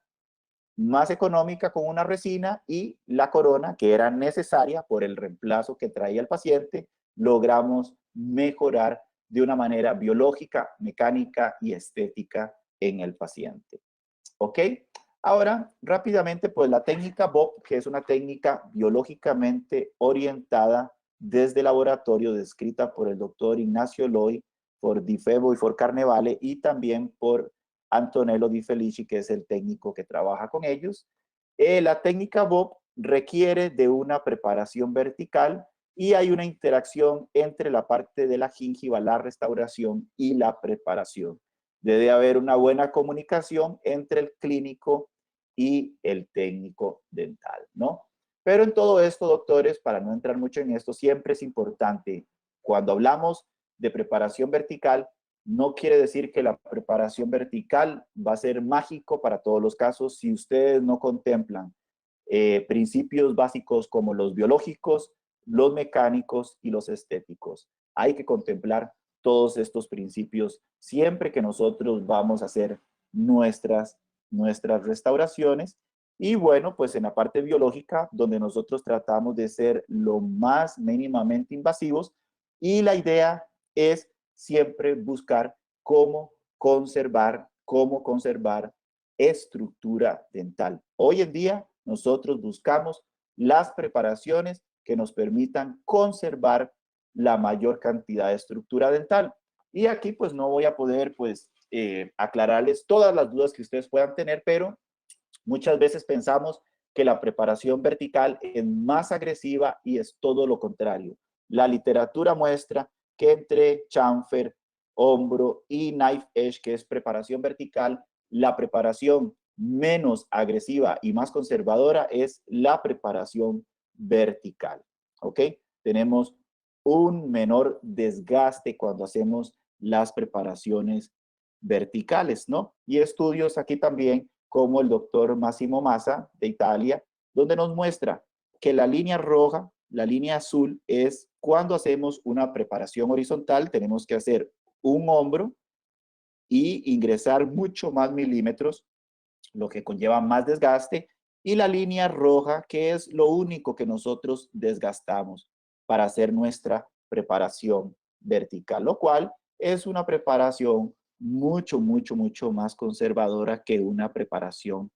más económica con una resina y la corona que era necesaria por el reemplazo que traía el paciente, logramos mejorar de una manera biológica, mecánica y estética en el paciente. ¿Ok? Ahora, rápidamente, pues la técnica BOP, que es una técnica biológicamente orientada desde el laboratorio, descrita por el doctor Ignacio Loy, por Di Febo y por Carnevale, y también por Antonello Di Felici, que es el técnico que trabaja con ellos. La técnica BOP requiere de una preparación vertical y hay una interacción entre la parte de la gingiva, la restauración y la preparación. Debe haber una buena comunicación entre el clínico y el técnico dental, ¿no? Pero en todo esto, doctores, para no entrar mucho en esto, siempre es importante, cuando hablamos de preparación vertical, no quiere decir que la preparación vertical va a ser mágico para todos los casos si ustedes no contemplan principios básicos como los biológicos, los mecánicos y los estéticos. Hay que contemplar todos estos principios siempre que nosotros vamos a hacer nuestras restauraciones. Y bueno, pues en la parte biológica, donde nosotros tratamos de ser lo más mínimamente invasivos, y la idea es siempre buscar cómo conservar estructura dental. Hoy en día nosotros buscamos las preparaciones que nos permitan conservar la mayor cantidad de estructura dental. Y aquí pues no voy a poder pues aclararles todas las dudas que ustedes puedan tener, pero muchas veces pensamos que la preparación vertical es más agresiva y es todo lo contrario. La literatura muestra que entre chamfer, hombro y knife edge, que es preparación vertical, la preparación menos agresiva y más conservadora es la preparación vertical. ¿Ok? Tenemos un menor desgaste cuando hacemos las preparaciones verticales, ¿no? Y estudios aquí también como el doctor Massimo Massa de Italia, donde nos muestra que la línea roja, la línea azul es cuando hacemos una preparación horizontal, tenemos que hacer un hombro y ingresar mucho más milímetros, lo que conlleva más desgaste, y la línea roja, que es lo único que nosotros desgastamos para hacer nuestra preparación vertical, lo cual es una preparación mucho más conservadora que una preparación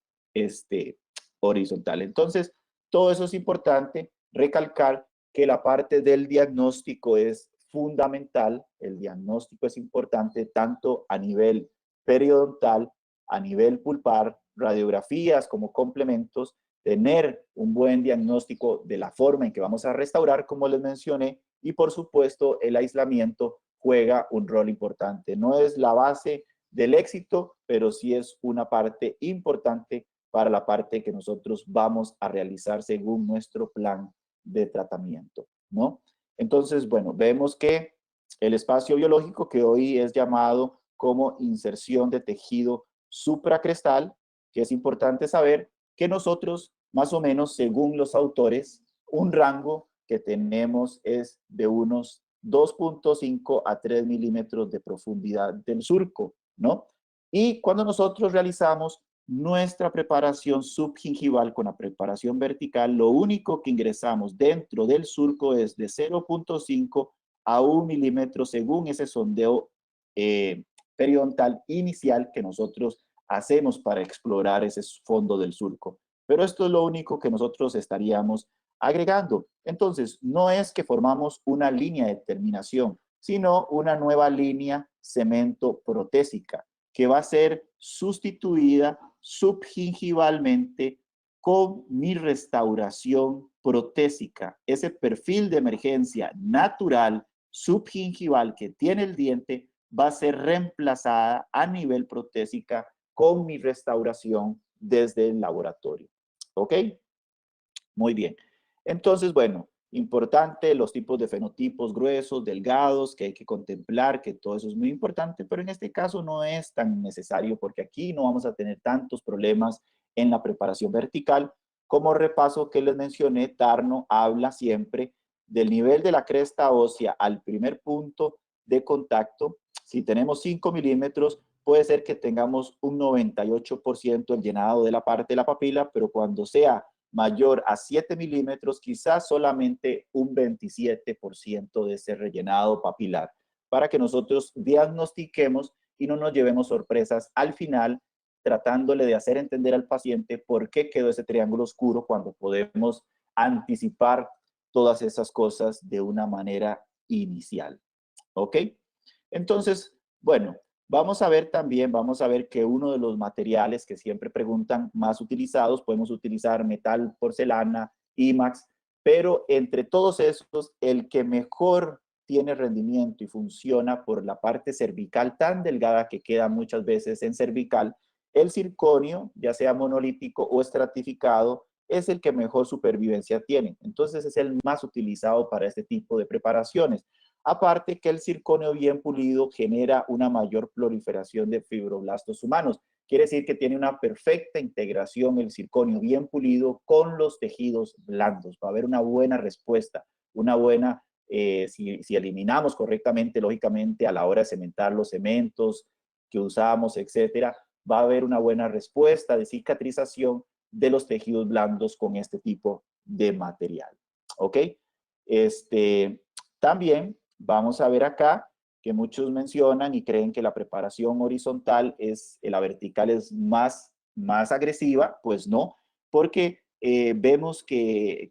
horizontal. Entonces, todo eso es importante, recalcar que la parte del diagnóstico es fundamental. El diagnóstico es importante tanto a nivel periodontal, a nivel pulpar, radiografías como complementos, tener un buen diagnóstico de la forma en que vamos a restaurar, como les mencioné, y por supuesto el aislamiento juega un rol importante. No es la base del éxito, pero sí es una parte importante para la parte que nosotros vamos a realizar según nuestro plan de tratamiento, ¿no? Entonces, bueno, vemos que el espacio biológico, que hoy es llamado como inserción de tejido supracrestal, que es importante saber que nosotros, más o menos, según los autores, un rango que tenemos es de unos 2.5 a 3 milímetros de profundidad del surco, ¿no? Y cuando nosotros realizamos nuestra preparación subgingival con la preparación vertical, lo único que ingresamos dentro del surco es de 0.5 a 1 milímetro según ese sondeo periodontal inicial que nosotros hacemos para explorar ese fondo del surco. Pero esto es lo único que nosotros estaríamos agregando. Entonces, no es que formamos una línea de terminación, sino una nueva línea cemento protésica que va a ser sustituida subgingivalmente con mi restauración protésica. Ese perfil de emergencia natural subgingival que tiene el diente va a ser reemplazada a nivel protésica con mi restauración desde el laboratorio. ¿Ok? Muy bien. Entonces, bueno, importante los tipos de fenotipos gruesos, delgados, que hay que contemplar, que todo eso es muy importante, pero en este caso no es tan necesario porque aquí no vamos a tener tantos problemas en la preparación vertical. Como repaso que les mencioné, Tarno habla siempre del nivel de la cresta ósea al primer punto de contacto. Si tenemos 5 milímetros, puede ser que tengamos un 98% el llenado de la parte de la papila, pero cuando sea mayor a 7 milímetros, quizás solamente un 27% de ese rellenado papilar, para que nosotros diagnostiquemos y no nos llevemos sorpresas al final, tratándole de hacer entender al paciente por qué quedó ese triángulo oscuro cuando podemos anticipar todas esas cosas de una manera inicial. ¿Ok? Entonces, bueno, vamos a ver también, vamos a ver que uno de los materiales que siempre preguntan más utilizados, podemos utilizar metal, porcelana, IMAX, pero entre todos esos, el que mejor tiene rendimiento y funciona por la parte cervical tan delgada que queda muchas veces en cervical, el circonio, ya sea monolítico o estratificado, es el que mejor supervivencia tiene. Entonces es el más utilizado para este tipo de preparaciones. Aparte que el circonio bien pulido genera una mayor proliferación de fibroblastos humanos. Quiere decir que tiene una perfecta integración el circonio bien pulido con los tejidos blandos. Va a haber una buena respuesta, una buena, si eliminamos correctamente, lógicamente, a la hora de cementar los cementos que usamos, etcétera, va a haber una buena respuesta de cicatrización de los tejidos blandos con este tipo de material. ¿Ok? También vamos a ver acá que muchos mencionan y creen que la preparación horizontal la vertical es más agresiva. Pues no, porque vemos que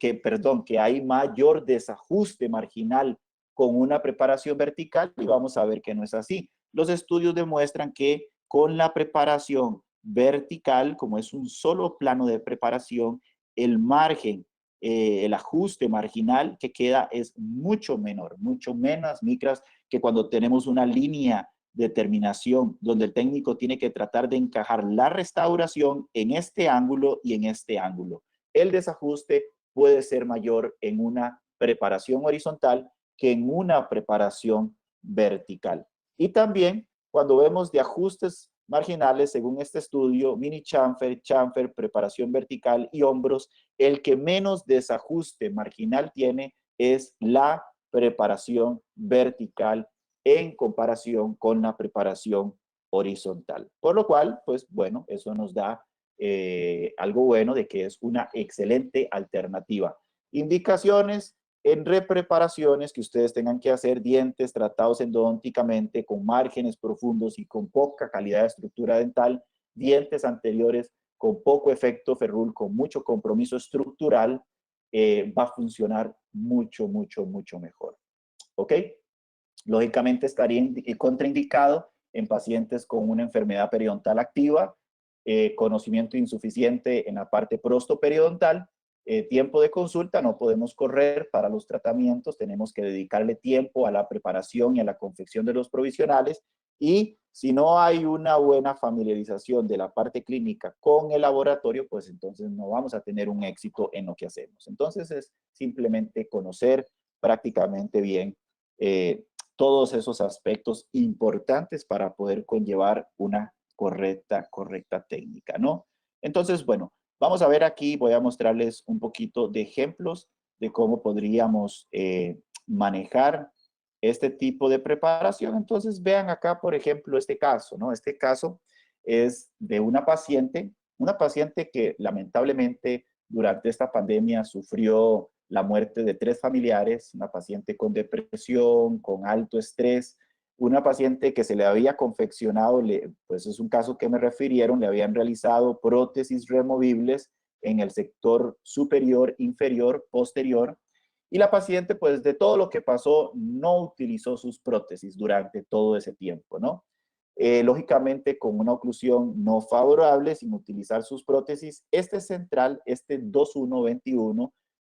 hay mayor desajuste marginal con una preparación vertical y vamos a ver que no es así. Los estudios demuestran que con la preparación vertical, como es un solo plano de preparación, el margen, el ajuste marginal que queda es mucho menor, mucho menos micras que cuando tenemos una línea de terminación donde el técnico tiene que tratar de encajar la restauración en este ángulo y en este ángulo. El desajuste puede ser mayor en una preparación horizontal que en una preparación vertical. Y también cuando vemos de ajustes marginales, según este estudio, mini chamfer, chamfer, preparación vertical y hombros, el que menos desajuste marginal tiene es la preparación vertical en comparación con la preparación horizontal. Por lo cual, pues bueno, eso nos da algo bueno de que es una excelente alternativa. Indicaciones, en repreparaciones que ustedes tengan que hacer, dientes tratados endodónticamente con márgenes profundos y con poca calidad de estructura dental, dientes anteriores con poco efecto ferrul, con mucho compromiso estructural, va a funcionar mucho, mucho, mucho mejor. ¿Ok? Lógicamente estaría contraindicado en pacientes con una enfermedad periodontal activa, conocimiento insuficiente en la parte prostoperiodontal, tiempo de consulta, no podemos correr para los tratamientos, tenemos que dedicarle tiempo a la preparación y a la confección de los provisionales, y si no hay una buena familiarización de la parte clínica con el laboratorio, pues entonces no vamos a tener un éxito en lo que hacemos. Entonces es simplemente conocer prácticamente bien todos esos aspectos importantes para poder conllevar una correcta técnica, ¿no? Entonces, bueno, vamos a ver aquí, voy a mostrarles un poquito de ejemplos de cómo podríamos manejar este tipo de preparación. Entonces, vean acá, por ejemplo, este caso, ¿no? Este caso es de una paciente que lamentablemente durante esta pandemia sufrió la muerte de 3 familiares, una paciente con depresión, con alto estrés, una paciente que se le había confeccionado, pues es un caso que me refirieron, le habían realizado prótesis removibles en el sector superior, inferior, posterior, y la paciente, pues de todo lo que pasó, no utilizó sus prótesis durante todo ese tiempo, ¿no? Lógicamente, con una oclusión no favorable, sin utilizar sus prótesis, este central, este 2121,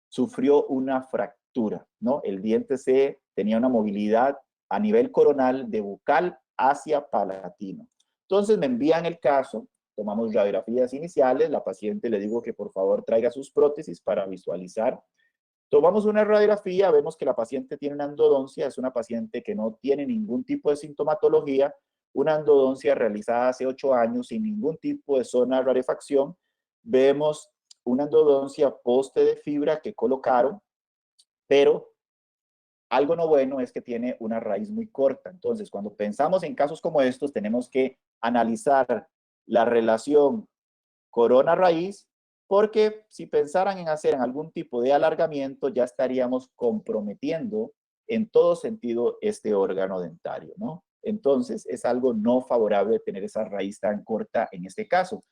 sufrió una fractura, ¿no? El diente C tenía una movilidad a nivel coronal de bucal hacia palatino. Entonces me envían el caso, tomamos radiografías iniciales, la paciente le digo que por favor traiga sus prótesis para visualizar. Tomamos una radiografía, vemos que la paciente tiene una endodoncia, es una paciente que no tiene ningún tipo de sintomatología, una endodoncia realizada hace 8 años sin ningún tipo de zona de rarefacción. Vemos una endodoncia poste de fibra que colocaron, pero algo no bueno es que tiene una raíz muy corta. Entonces, cuando pensamos en casos como estos, tenemos que analizar la relación corona-raíz, porque si pensaran en hacer algún tipo de alargamiento, ya estaríamos comprometiendo en todo sentido este órgano dentario, ¿no? Entonces, es algo no favorable tener esa raíz tan corta en este caso.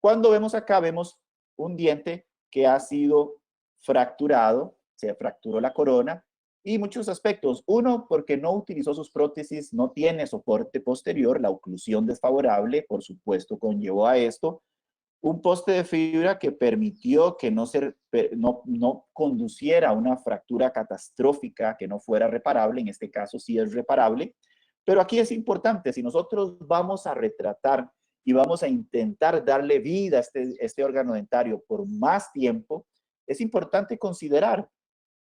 Cuando vemos acá, vemos un diente que ha sido fracturado, se fracturó la corona, y muchos aspectos. Uno, porque no utilizó sus prótesis, no tiene soporte posterior, la oclusión desfavorable, por supuesto, conllevó a esto. Un poste de fibra que permitió que no conduciera a una fractura catastrófica que no fuera reparable, en este caso sí es reparable, pero aquí es importante, si nosotros vamos a retratar y vamos a intentar darle vida a este órgano dentario por más tiempo, es importante considerar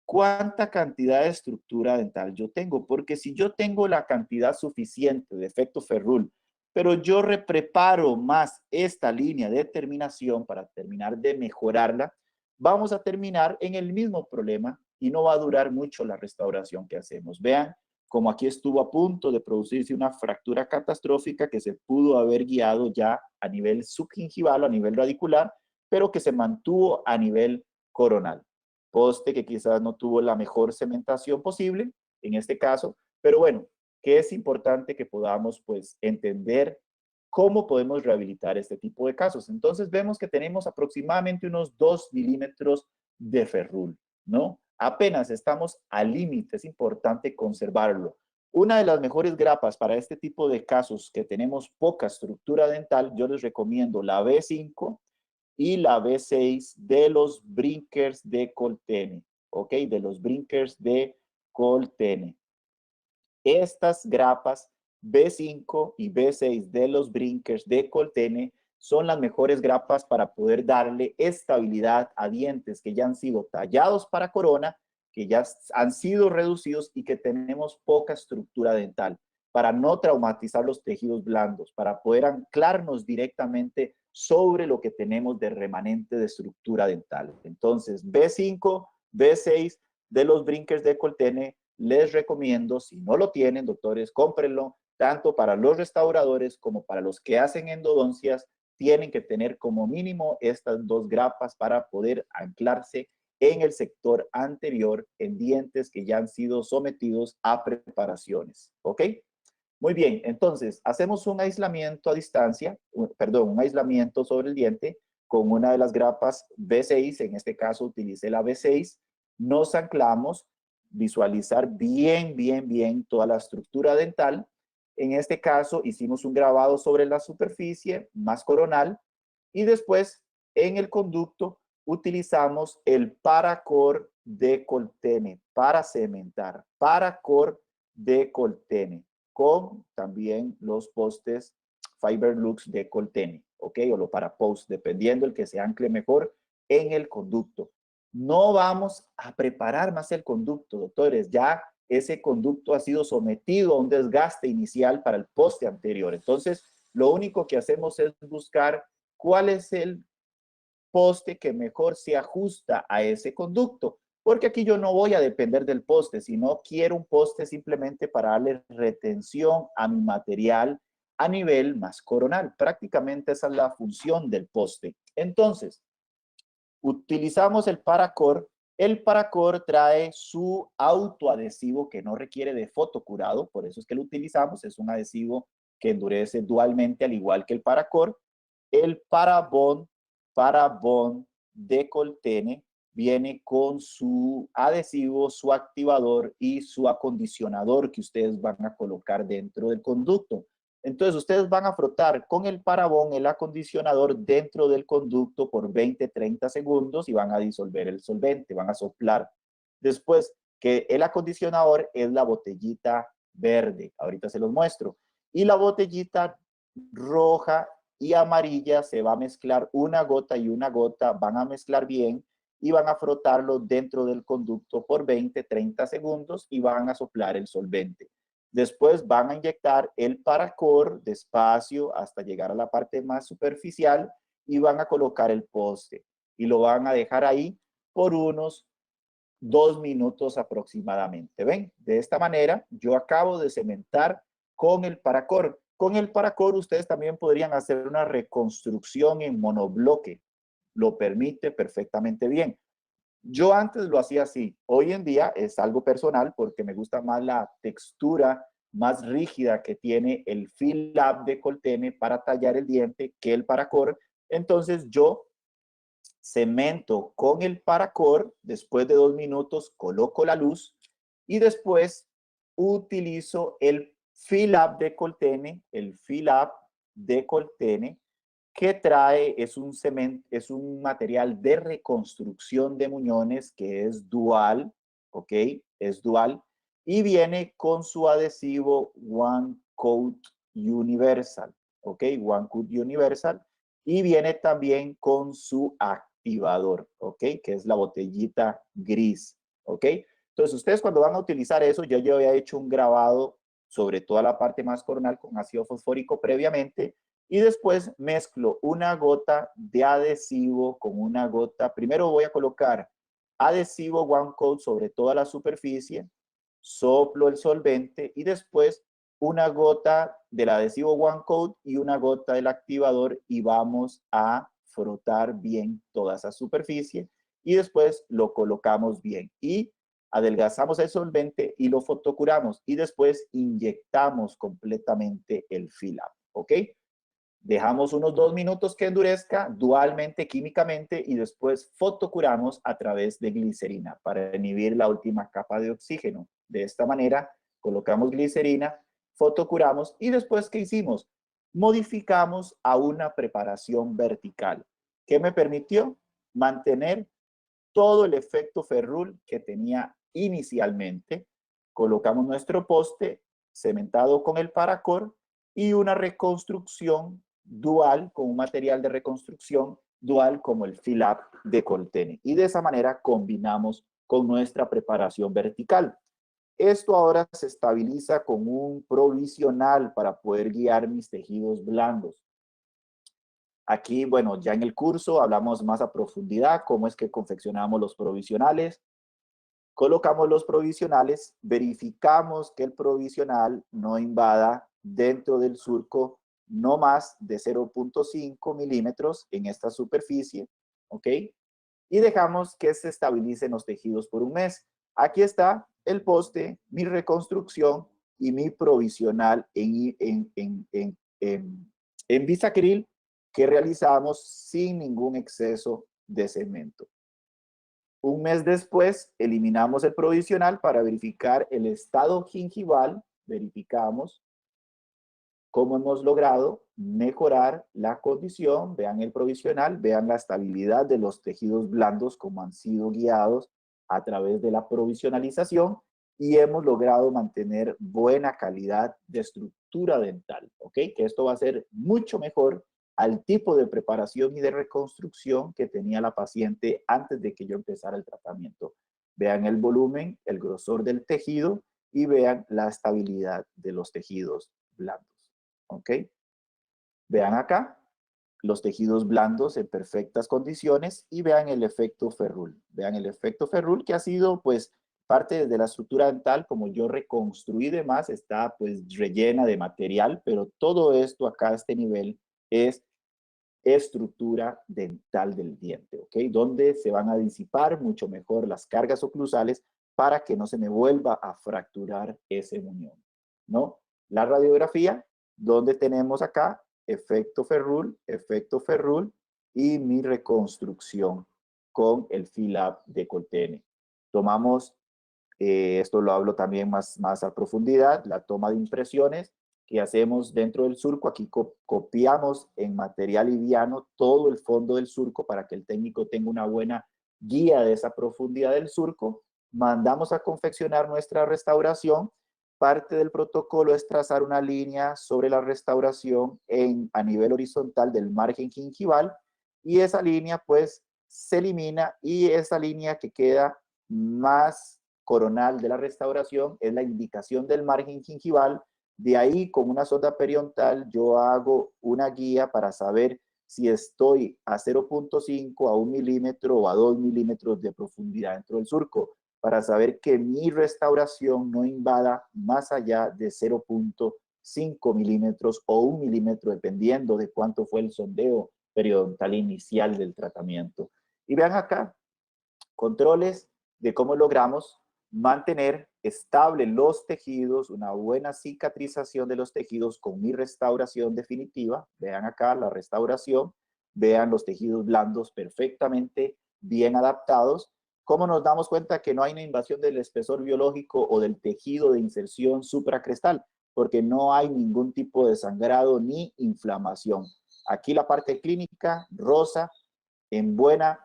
cuánta cantidad de estructura dental yo tengo, porque si yo tengo la cantidad suficiente de efecto ferrul, pero yo repreparo más esta línea de terminación para terminar de mejorarla, vamos a terminar en el mismo problema y no va a durar mucho la restauración que hacemos. Vean como aquí estuvo a punto de producirse una fractura catastrófica que se pudo haber guiado ya a nivel subgingival o a nivel radicular, pero que se mantuvo a nivel coronal. Poste que quizás no tuvo la mejor cementación posible en este caso, pero bueno, que es importante que podamos pues entender cómo podemos rehabilitar este tipo de casos. Entonces vemos que tenemos aproximadamente unos 2 milímetros de ferrul, ¿no? Apenas estamos al límite, es importante conservarlo. Una de las mejores grapas para este tipo de casos que tenemos poca estructura dental, yo les recomiendo la B5 y la B6 de los Brinkers de Coltene, ¿ok? De los Brinkers de Coltene. Estas grapas B5 y B6 de los Brinkers de Coltene son las mejores grapas para poder darle estabilidad a dientes que ya han sido tallados para corona, que ya han sido reducidos y que tenemos poca estructura dental, para no traumatizar los tejidos blandos, para poder anclarnos directamente sobre lo que tenemos de remanente de estructura dental. Entonces, B5, B6 de los Brinkers de Coltene, les recomiendo, si no lo tienen, doctores, cómprenlo, tanto para los restauradores como para los que hacen endodoncias, tienen que tener como mínimo estas 2 grapas para poder anclarse en el sector anterior en dientes que ya han sido sometidos a preparaciones. ¿Ok? Muy bien, entonces hacemos un aislamiento a distancia, un aislamiento sobre el diente con una de las grapas B6, en este caso utilicé la B6, nos anclamos, visualizar bien toda la estructura dental. En este caso hicimos un grabado sobre la superficie más coronal y después en el conducto utilizamos el Paracord de Coltene para cementar, Paracord de Coltene, con también los postes Fiberlux de Coltene, ¿ok? O lo para post, dependiendo el que se ancle mejor en el conducto. No vamos a preparar más el conducto, doctores, ya ese conducto ha sido sometido a un desgaste inicial para el poste anterior. Entonces, lo único que hacemos es buscar cuál es el poste que mejor se ajusta a ese conducto, porque aquí yo no voy a depender del poste, sino quiero un poste simplemente para darle retención a mi material a nivel más coronal. Prácticamente esa es la función del poste. Entonces, utilizamos el Paracord. El Paracord trae su autoadhesivo que no requiere de fotocurado, por eso es que lo utilizamos, es un adhesivo que endurece dualmente al igual que el Paracord. El Parabond de Coltene viene con su adhesivo, su activador y su acondicionador que ustedes van a colocar dentro del conducto. Entonces, ustedes van a frotar con el Parabond el acondicionador dentro del conducto por 20-30 segundos y van a disolver el solvente, van a soplar. Después, que el acondicionador es la botellita verde, ahorita se los muestro. Y la botellita roja y amarilla se va a mezclar una gota y una gota, van a mezclar bien y van a frotarlo dentro del conducto por 20-30 segundos y van a soplar el solvente. Después van a inyectar el Paracord despacio hasta llegar a la parte más superficial y van a colocar el poste y lo van a dejar ahí por unos 2 minutos aproximadamente. ¿Ven? De esta manera yo acabo de cementar con el Paracord. Con el Paracord ustedes también podrían hacer una reconstrucción en monobloque. Lo permite perfectamente bien. Yo antes lo hacía así. Hoy en día es algo personal porque me gusta más la textura más rígida que tiene el Fil-Lab de Coltene para tallar el diente que el Paracord. Entonces yo cemento con el Paracord, después de 2 minutos coloco la luz y después utilizo el Fil-Lab de Coltene, el Fil-Lab de Coltene que trae es un cemento, es un material de reconstrucción de muñones que es dual, ¿ok? Es dual y viene con su adhesivo One Coat Universal, ¿ok? One Coat Universal y viene también con su activador, ¿ok? Que es la botellita gris, ¿ok? Entonces ustedes cuando van a utilizar eso, yo había hecho un grabado sobre toda la parte más coronal con ácido fosfórico previamente y después mezclo una gota de adhesivo con una gota. Primero voy a colocar adhesivo One Coat sobre toda la superficie, soplo el solvente y después una gota del adhesivo One Coat y una gota del activador y vamos a frotar bien toda esa superficie y después lo colocamos bien y adelgazamos el solvente y lo fotocuramos y después inyectamos completamente el Fil-Lab, ¿ok? Dejamos unos 2 minutos que endurezca dualmente, químicamente, y después fotocuramos a través de glicerina para inhibir la última capa de oxígeno. De esta manera, colocamos glicerina, fotocuramos y después, ¿qué hicimos? Modificamos a una preparación vertical. ¿Qué me permitió? Mantener todo el efecto ferrule que tenía inicialmente. Colocamos nuestro poste cementado con el Paracord y una reconstrucción dual con un material de reconstrucción dual como el Fil-Lab de Coltene. Y de esa manera combinamos con nuestra preparación vertical. Esto ahora se estabiliza con un provisional para poder guiar mis tejidos blandos. Aquí, bueno, ya en el curso hablamos más a profundidad cómo es que confeccionamos los provisionales. Colocamos los provisionales, verificamos que el provisional no invada dentro del surco no más de 0.5 milímetros en esta superficie, ¿ok? y dejamos que se estabilicen los tejidos por un mes. Aquí está el poste, mi reconstrucción y mi provisional en Bisacril que realizamos sin ningún exceso de cemento. Un mes después, eliminamos el provisional para verificar el estado gingival. Verificamos cómo hemos logrado mejorar la condición. Vean el provisional, vean la estabilidad de los tejidos blandos, como han sido guiados a través de la provisionalización, y hemos logrado mantener buena calidad de estructura dental, ¿ok? Que esto va a ser mucho mejor al tipo de preparación y de reconstrucción que tenía la paciente antes de que yo empezara el tratamiento. Vean el volumen, el grosor del tejido y vean la estabilidad de los tejidos blandos. ¿Ok? Vean acá los tejidos blandos en perfectas condiciones y vean el efecto Ferrul. Vean el efecto Ferrul que ha sido pues parte de la estructura dental, como yo reconstruí demás, está pues rellena de material, pero todo esto acá a este nivel es estructura dental del diente, ¿ok? Donde se van a disipar mucho mejor las cargas oclusales para que no se me vuelva a fracturar ese muñón, ¿no? La radiografía, donde tenemos acá efecto Ferrul y mi reconstrucción con el Filab de Coltene. Tomamos, esto lo hablo también más a profundidad, la toma de impresiones que hacemos dentro del surco. Aquí copiamos en material liviano todo el fondo del surco para que el técnico tenga una buena guía de esa profundidad del surco. Mandamos a confeccionar nuestra restauración. Parte del protocolo es trazar una línea sobre la restauración a nivel horizontal del margen gingival, y esa línea pues se elimina, y esa línea que queda más coronal de la restauración es la indicación del margen gingival. De ahí, con una sonda periodontal, yo hago una guía para saber si estoy a 0.5, a 1 milímetro o a 2 milímetros de profundidad dentro del surco, para saber que mi restauración no invada más allá de 0.5 milímetros o 1 milímetro, dependiendo de cuánto fue el sondeo periodontal inicial del tratamiento. Y vean acá, controles de cómo logramos mantener estable los tejidos, una buena cicatrización de los tejidos con mi restauración definitiva. Vean acá la restauración, vean los tejidos blandos perfectamente bien adaptados. ¿Cómo nos damos cuenta que no hay una invasión del espesor biológico o del tejido de inserción supracrestal? Porque no hay ningún tipo de sangrado ni inflamación. Aquí la parte clínica, rosa, en buena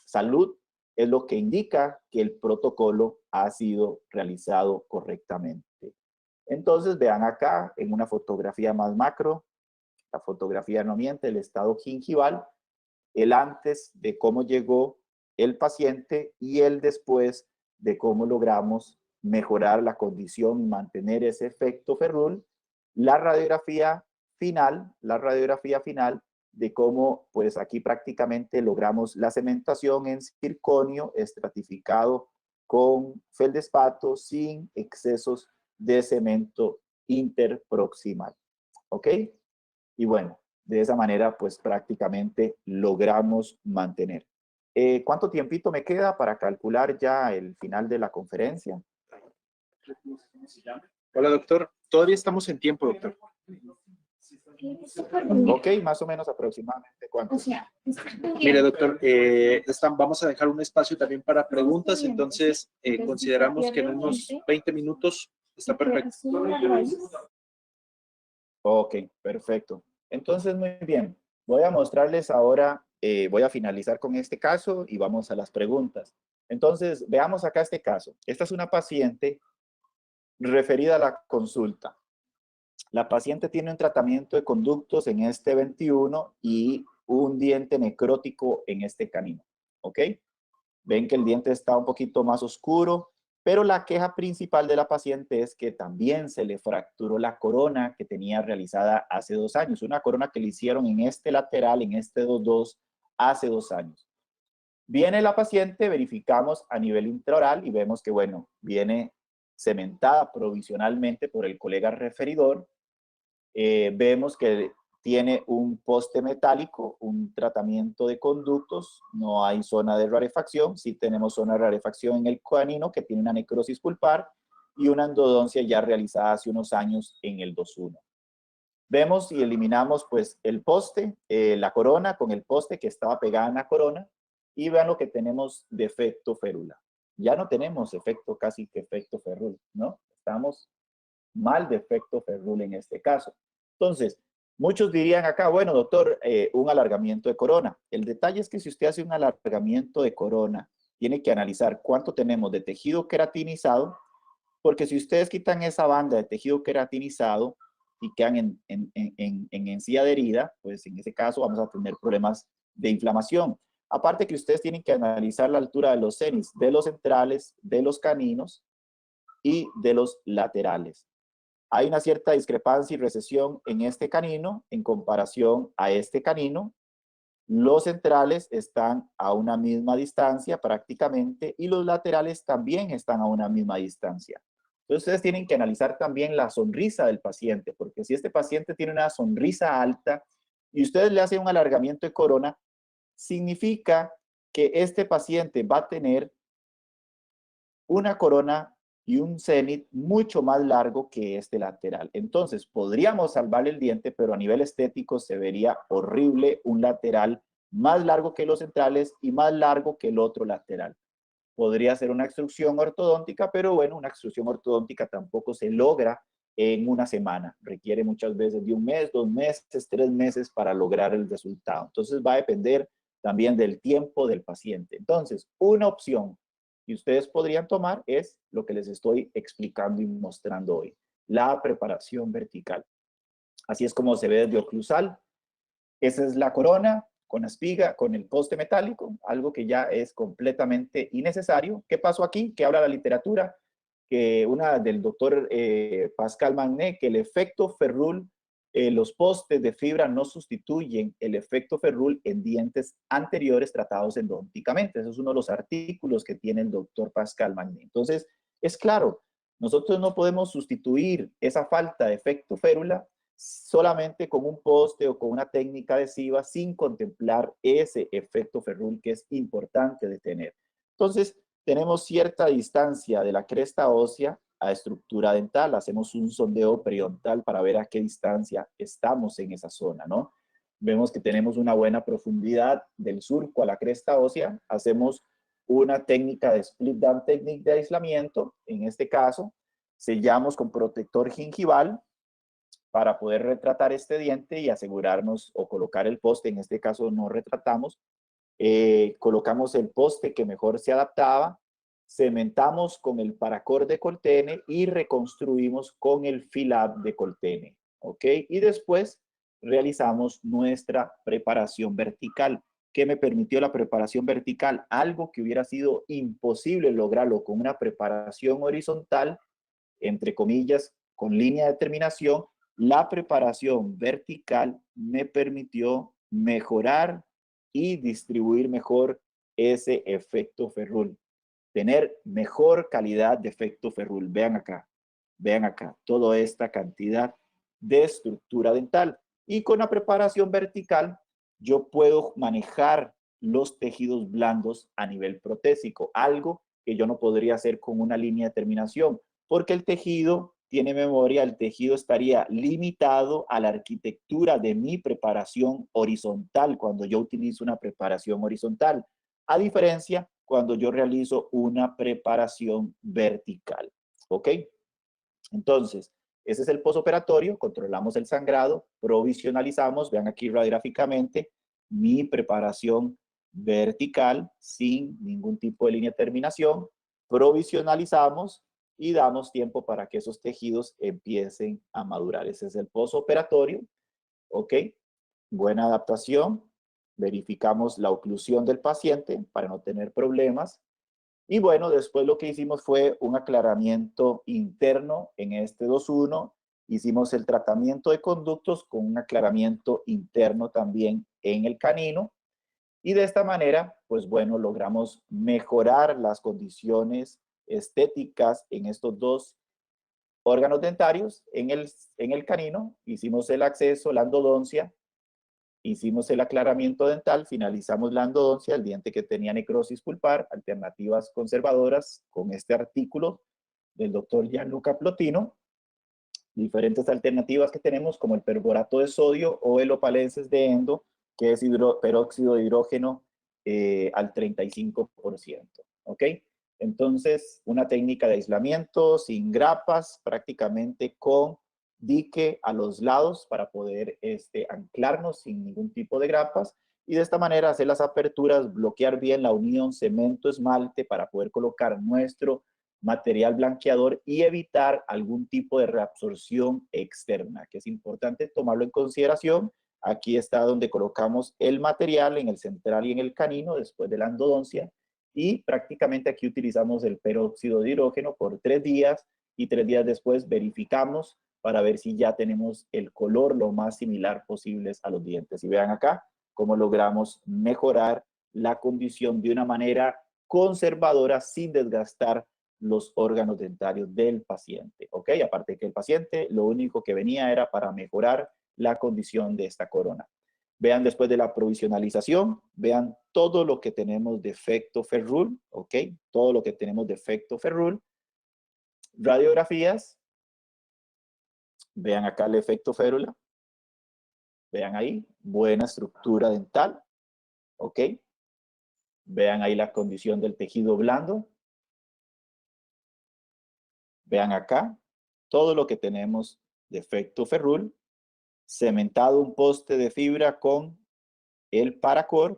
salud, es lo que indica que el protocolo ha sido realizado correctamente. Entonces, vean acá en una fotografía más macro, la fotografía no miente, el estado gingival, el antes de cómo llegó el paciente y el después de cómo logramos mejorar la condición y mantener ese efecto Ferrul. La radiografía final de cómo, pues aquí prácticamente logramos la cementación en circonio estratificado con feldespato sin excesos de cemento interproximal. ¿Ok? Y bueno, de esa manera, pues prácticamente logramos mantener. ¿Cuánto tiempito me queda para calcular ya el final de la conferencia? Hola, doctor. Todavía estamos en tiempo, doctor. Ok, más o menos aproximadamente cuánto. Mire, doctor, vamos a dejar un espacio también para preguntas, entonces consideramos que en unos 20 minutos está perfecto. Ok, perfecto. Entonces, muy bien. Voy a mostrarles ahora, voy a finalizar con este caso y vamos a las preguntas. Entonces, veamos acá este caso. Esta es una paciente referida a la consulta. La paciente tiene un tratamiento de conductos en este 21 y un diente necrótico en este canino. ¿Ok? Ven que el diente está un poquito más oscuro, pero la queja principal de la paciente es que también se le fracturó la corona que tenía realizada hace 2 años. Una corona que le hicieron en este lateral, en este 2-2, hace 2 años. Viene la paciente, verificamos a nivel intraoral y vemos que, bueno, viene cementada provisionalmente por el colega referidor. Vemos que tiene un poste metálico, un tratamiento de conductos, no hay zona de rarefacción, sí tenemos zona de rarefacción en el canino que tiene una necrosis pulpar y una endodoncia ya realizada hace unos años en el 2.1. Vemos y eliminamos pues el poste, la corona con el poste que estaba pegada en la corona y vean lo que tenemos de efecto férula. Ya no tenemos efecto, casi que efecto ferrul, ¿no? Estamos mal de efecto ferrul en este caso. Entonces, muchos dirían acá, bueno, doctor, un alargamiento de corona. El detalle es que si usted hace un alargamiento de corona, tiene que analizar cuánto tenemos de tejido queratinizado, porque si ustedes quitan esa banda de tejido queratinizado y quedan en encía adherida, pues en ese caso vamos a tener problemas de inflamación. Aparte que ustedes tienen que analizar la altura de los cenis, de los centrales, de los caninos y de los laterales. Hay una cierta discrepancia y recesión en este canino en comparación a este canino. Los centrales están a una misma distancia prácticamente y los laterales también están a una misma distancia. Entonces ustedes tienen que analizar también la sonrisa del paciente, porque si este paciente tiene una sonrisa alta y ustedes le hacen un alargamiento de corona, significa que este paciente va a tener una corona y un cenit mucho más largo que este lateral. Entonces, podríamos salvarle el diente, pero a nivel estético se vería horrible un lateral más largo que los centrales y más largo que el otro lateral. Podría ser una extrusión ortodóntica, pero bueno, una extrusión ortodóntica tampoco se logra en una semana. Requiere muchas veces de 1 mes, 2 meses, 3 meses para lograr el resultado. Entonces, va a depender también del tiempo del paciente. Entonces, una opción que ustedes podrían tomar es lo que les estoy explicando y mostrando hoy, la preparación vertical. Así es como se ve desde oclusal. Esa es la corona con la espiga, con el poste metálico, algo que ya es completamente innecesario. ¿Qué pasó aquí? ¿Qué habla la literatura? Que una del doctor Pascal Magné, que el efecto Ferrul, los postes de fibra no sustituyen el efecto Ferrul en dientes anteriores tratados endodonticamente. Ese es uno de los artículos que tiene el doctor Pascal Magné. Entonces, es claro, nosotros no podemos sustituir esa falta de efecto férula solamente con un poste o con una técnica adhesiva sin contemplar ese efecto Ferrul que es importante de tener. Entonces, tenemos cierta distancia de la cresta ósea a estructura dental. Hacemos un sondeo periodontal para ver a qué distancia estamos en esa zona, ¿no? Vemos que tenemos una buena profundidad del surco a la cresta ósea. Hacemos una técnica de split down technique de aislamiento. En este caso, sellamos con protector gingival para poder retratar este diente y asegurarnos o colocar el poste. En este caso no retratamos. Colocamos el poste que mejor se adaptaba, cementamos con el paracord de Coltene y reconstruimos con el filat de Coltene, ¿ok? Y después realizamos nuestra preparación vertical. ¿Qué me permitió la preparación vertical? Algo que hubiera sido imposible lograrlo con una preparación horizontal, entre comillas, con línea de terminación. La preparación vertical me permitió mejorar y distribuir mejor ese efecto Ferrul. Tener mejor calidad de efecto Ferrul. Vean acá, toda esta cantidad de estructura dental. Y con la preparación vertical, yo puedo manejar los tejidos blandos a nivel protésico, algo que yo no podría hacer con una línea de terminación, porque el tejido tiene memoria, el tejido estaría limitado a la arquitectura de mi preparación horizontal cuando yo utilizo una preparación horizontal, a diferencia cuando yo realizo una preparación vertical. ¿Ok? Entonces, ese es el postoperatorio, controlamos el sangrado, provisionalizamos, vean aquí radiográficamente, mi preparación vertical sin ningún tipo de línea de terminación, provisionalizamos y damos tiempo para que esos tejidos empiecen a madurar. Ese es el postoperatorio, ¿ok? Buena adaptación, verificamos la oclusión del paciente para no tener problemas. Y bueno, después lo que hicimos fue un aclaramiento interno en este 2.1. Hicimos el tratamiento de conductos con un aclaramiento interno también en el canino. Y de esta manera, pues bueno, logramos mejorar las condiciones estéticas en estos dos órganos dentarios en el canino, hicimos el acceso, la endodoncia, hicimos el aclaramiento dental, finalizamos la endodoncia, el diente que tenía necrosis pulpar, alternativas conservadoras con este artículo del doctor Gianluca Plotino, diferentes alternativas que tenemos como el perborato de sodio o el opalenses de endo, que es peróxido de hidrógeno al 35%, ¿ok? Entonces, una técnica de aislamiento sin grapas, prácticamente con dique a los lados para poder anclarnos sin ningún tipo de grapas y de esta manera hacer las aperturas, bloquear bien la unión cemento-esmalte para poder colocar nuestro material blanqueador y evitar algún tipo de reabsorción externa, que es importante tomarlo en consideración. Aquí está donde colocamos el material en el central y en el canino después de la endodoncia y prácticamente aquí utilizamos el peróxido de hidrógeno por 3 días y 3 días después verificamos para ver si ya tenemos el color lo más similar posibles a los dientes. Y vean acá cómo logramos mejorar la condición de una manera conservadora sin desgastar los órganos dentarios del paciente, ¿ok? Aparte que el paciente lo único que venía era para mejorar la condición de esta corona. Vean después de la provisionalización, vean todo lo que tenemos de efecto ferrule, ¿ok? Todo lo que tenemos de efecto ferrule. Radiografías, vean acá el efecto férula, vean ahí, buena estructura dental, ¿ok? Vean ahí la condición del tejido blando. Vean acá, todo lo que tenemos de efecto ferrule, cementado un poste de fibra con el paracord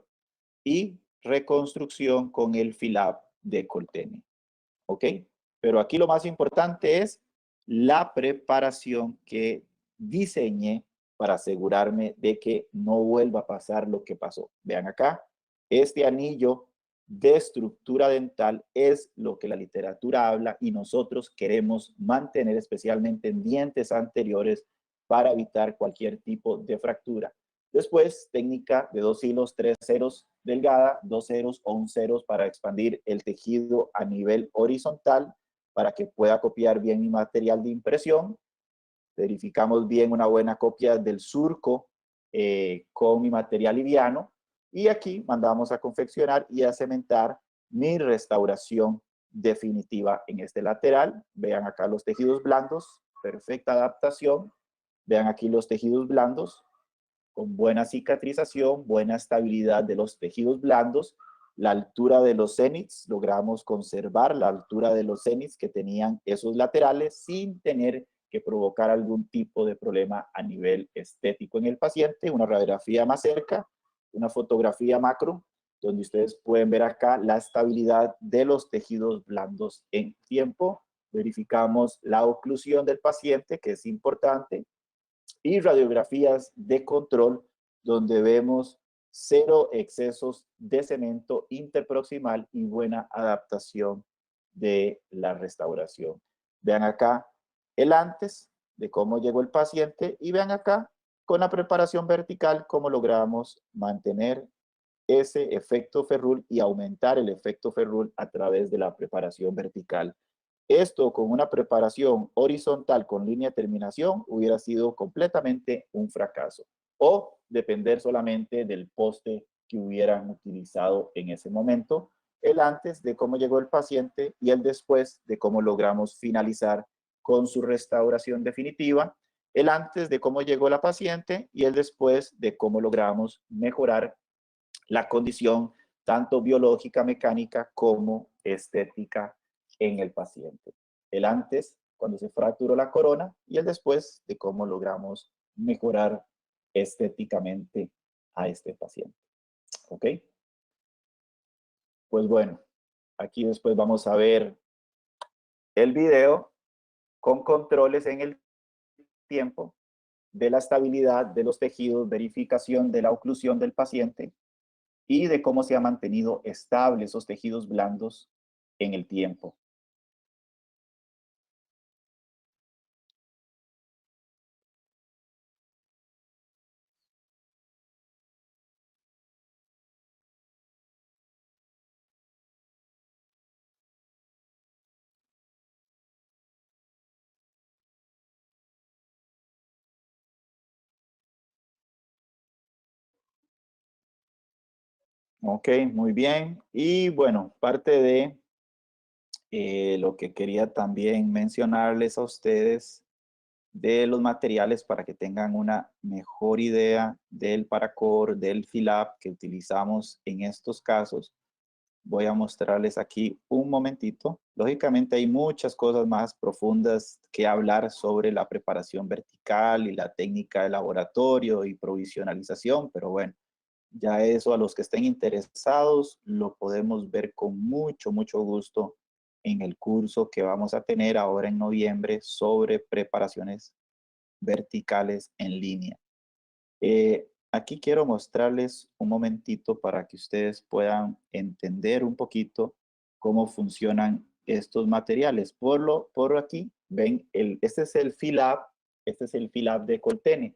y reconstrucción con el filab de Coltene. ¿Ok? Pero aquí lo más importante es la preparación que diseñé para asegurarme de que no vuelva a pasar lo que pasó. Vean acá, este anillo de estructura dental es lo que la literatura habla y nosotros queremos mantener especialmente en dientes anteriores para evitar cualquier tipo de fractura. Después, técnica de 2 hilos, 3 ceros delgada, 2 ceros o 1 ceros para expandir el tejido a nivel horizontal para que pueda copiar bien mi material de impresión. Verificamos bien una buena copia del surco con mi material liviano. Y aquí mandamos a confeccionar y a cementar mi restauración definitiva en este lateral. Vean acá los tejidos blandos, perfecta adaptación. Vean aquí los tejidos blandos, con buena cicatrización, buena estabilidad de los tejidos blandos, la altura de los cénits, logramos conservar la altura de los cénits que tenían esos laterales sin tener que provocar algún tipo de problema a nivel estético en el paciente. Una radiografía más cerca, una fotografía macro, donde ustedes pueden ver acá la estabilidad de los tejidos blandos en tiempo. Verificamos la oclusión del paciente, que es importante, y radiografías de control donde vemos 0 excesos de cemento interproximal y buena adaptación de la restauración. Vean acá el antes de cómo llegó el paciente y vean acá con la preparación vertical cómo logramos mantener ese efecto ferrule y aumentar el efecto ferrule a través de la preparación vertical. Esto con una preparación horizontal con línea de terminación hubiera sido completamente un fracaso o depender solamente del poste que hubieran utilizado en ese momento, el antes de cómo llegó el paciente y el después de cómo logramos finalizar con su restauración definitiva, el antes de cómo llegó la paciente y el después de cómo logramos mejorar la condición tanto biológica, mecánica como estética en el paciente. El antes, cuando se fracturó la corona, y el después de cómo logramos mejorar estéticamente a este paciente. ¿Ok? Pues bueno, aquí después vamos a ver el video con controles en el tiempo de la estabilidad de los tejidos, verificación de la oclusión del paciente y de cómo se ha mantenido estable esos tejidos blandos en el tiempo. Ok, muy bien. Y bueno, parte de lo que quería también mencionarles a ustedes de los materiales para que tengan una mejor idea del paracord, del FILAP que utilizamos en estos casos. Voy a mostrarles aquí un momentito. Lógicamente hay muchas cosas más profundas que hablar sobre la preparación vertical y la técnica de laboratorio y provisionalización, pero bueno, ya eso a los que estén interesados lo podemos ver con mucho gusto en el curso que vamos a tener ahora en noviembre sobre preparaciones verticales en línea. Aquí quiero mostrarles un momentito para que ustedes puedan entender un poquito cómo funcionan estos materiales. Por aquí, ven, este es el FILAP de Coltene.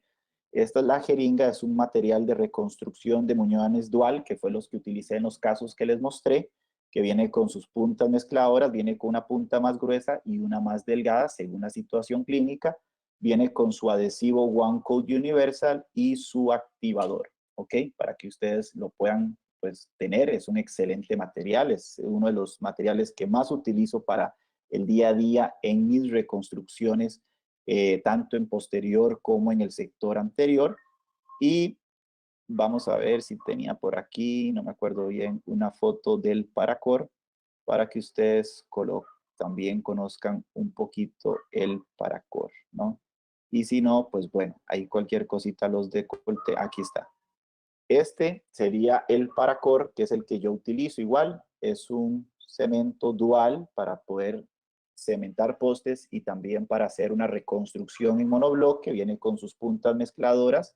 Esta es la jeringa, es un material de reconstrucción de muñones dual, que fue los que utilicé en los casos que les mostré, que viene con sus puntas mezcladoras, viene con una punta más gruesa y una más delgada según la situación clínica. Viene con su adhesivo One Code Universal y su activador, ¿ok? Para que ustedes lo puedan pues tener. Es un excelente material, es uno de los materiales que más utilizo para el día a día en mis reconstrucciones, tanto en posterior como en el sector anterior. Y vamos a ver si tenía por aquí, no me acuerdo bien, una foto del paracord para que ustedes también conozcan un poquito el paracord, ¿no? Y si no, pues bueno, ahí cualquier cosita los decolte, aquí está. Este sería el paracord, que es el que yo utilizo igual, es un cemento dual para poder cementar postes y también para hacer una reconstrucción en monobloque, viene con sus puntas mezcladoras,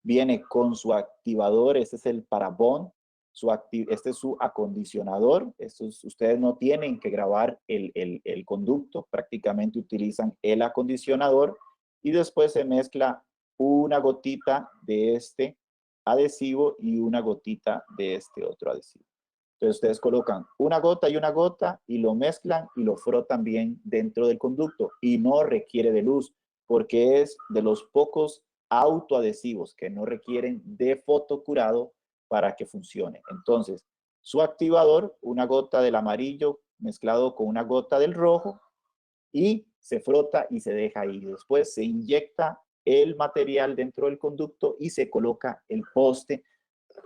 viene con su activador, este es el Parabond, este es su acondicionador, ustedes no tienen que grabar el conducto, prácticamente utilizan el acondicionador y después se mezcla una gotita de este adhesivo y una gotita de este otro adhesivo. Entonces ustedes colocan una gota y lo mezclan y lo frotan bien dentro del conducto y no requiere de luz porque es de los pocos autoadhesivos que no requieren de fotocurado para que funcione. Entonces, su activador, una gota del amarillo mezclado con una gota del rojo y se frota y se deja ahí. Después se inyecta el material dentro del conducto y se coloca el poste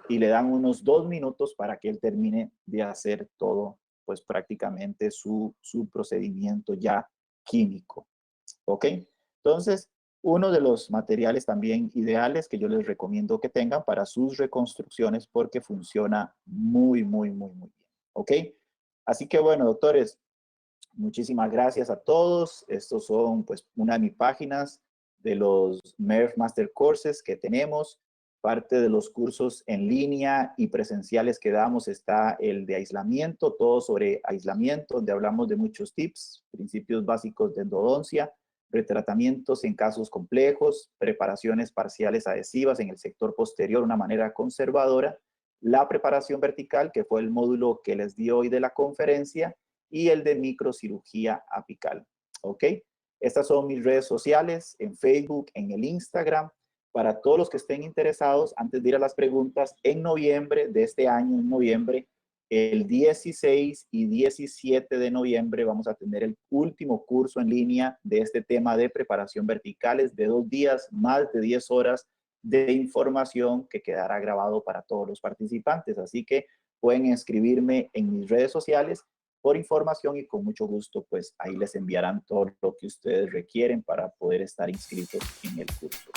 y le dan unos 2 minutos para que él termine de hacer todo, pues prácticamente su procedimiento ya químico. ¿Ok? Entonces, uno de los materiales también ideales que yo les recomiendo que tengan para sus reconstrucciones porque funciona muy bien. ¿Ok? Así que bueno, doctores, muchísimas gracias a todos. Estos son pues una de mis páginas de los MERF Master Courses que tenemos. Parte de los cursos en línea y presenciales que damos está el de aislamiento, todo sobre aislamiento, donde hablamos de muchos tips, principios básicos de endodoncia, retratamientos en casos complejos, preparaciones parciales adhesivas en el sector posterior de una manera conservadora, la preparación vertical, que fue el módulo que les di hoy de la conferencia, y el de microcirugía apical. ¿Ok? Estas son mis redes sociales, en Facebook, en el Instagram. Para todos los que estén interesados, antes de ir a las preguntas, en noviembre de este año, en noviembre, el 16 y 17 de noviembre, vamos a tener el último curso en línea de este tema de preparación verticales de 2 días, más de 10 horas de información que quedará grabado para todos los participantes. Así que pueden escribirme en mis redes sociales por información y con mucho gusto, pues ahí les enviarán todo lo que ustedes requieren para poder estar inscritos en el curso.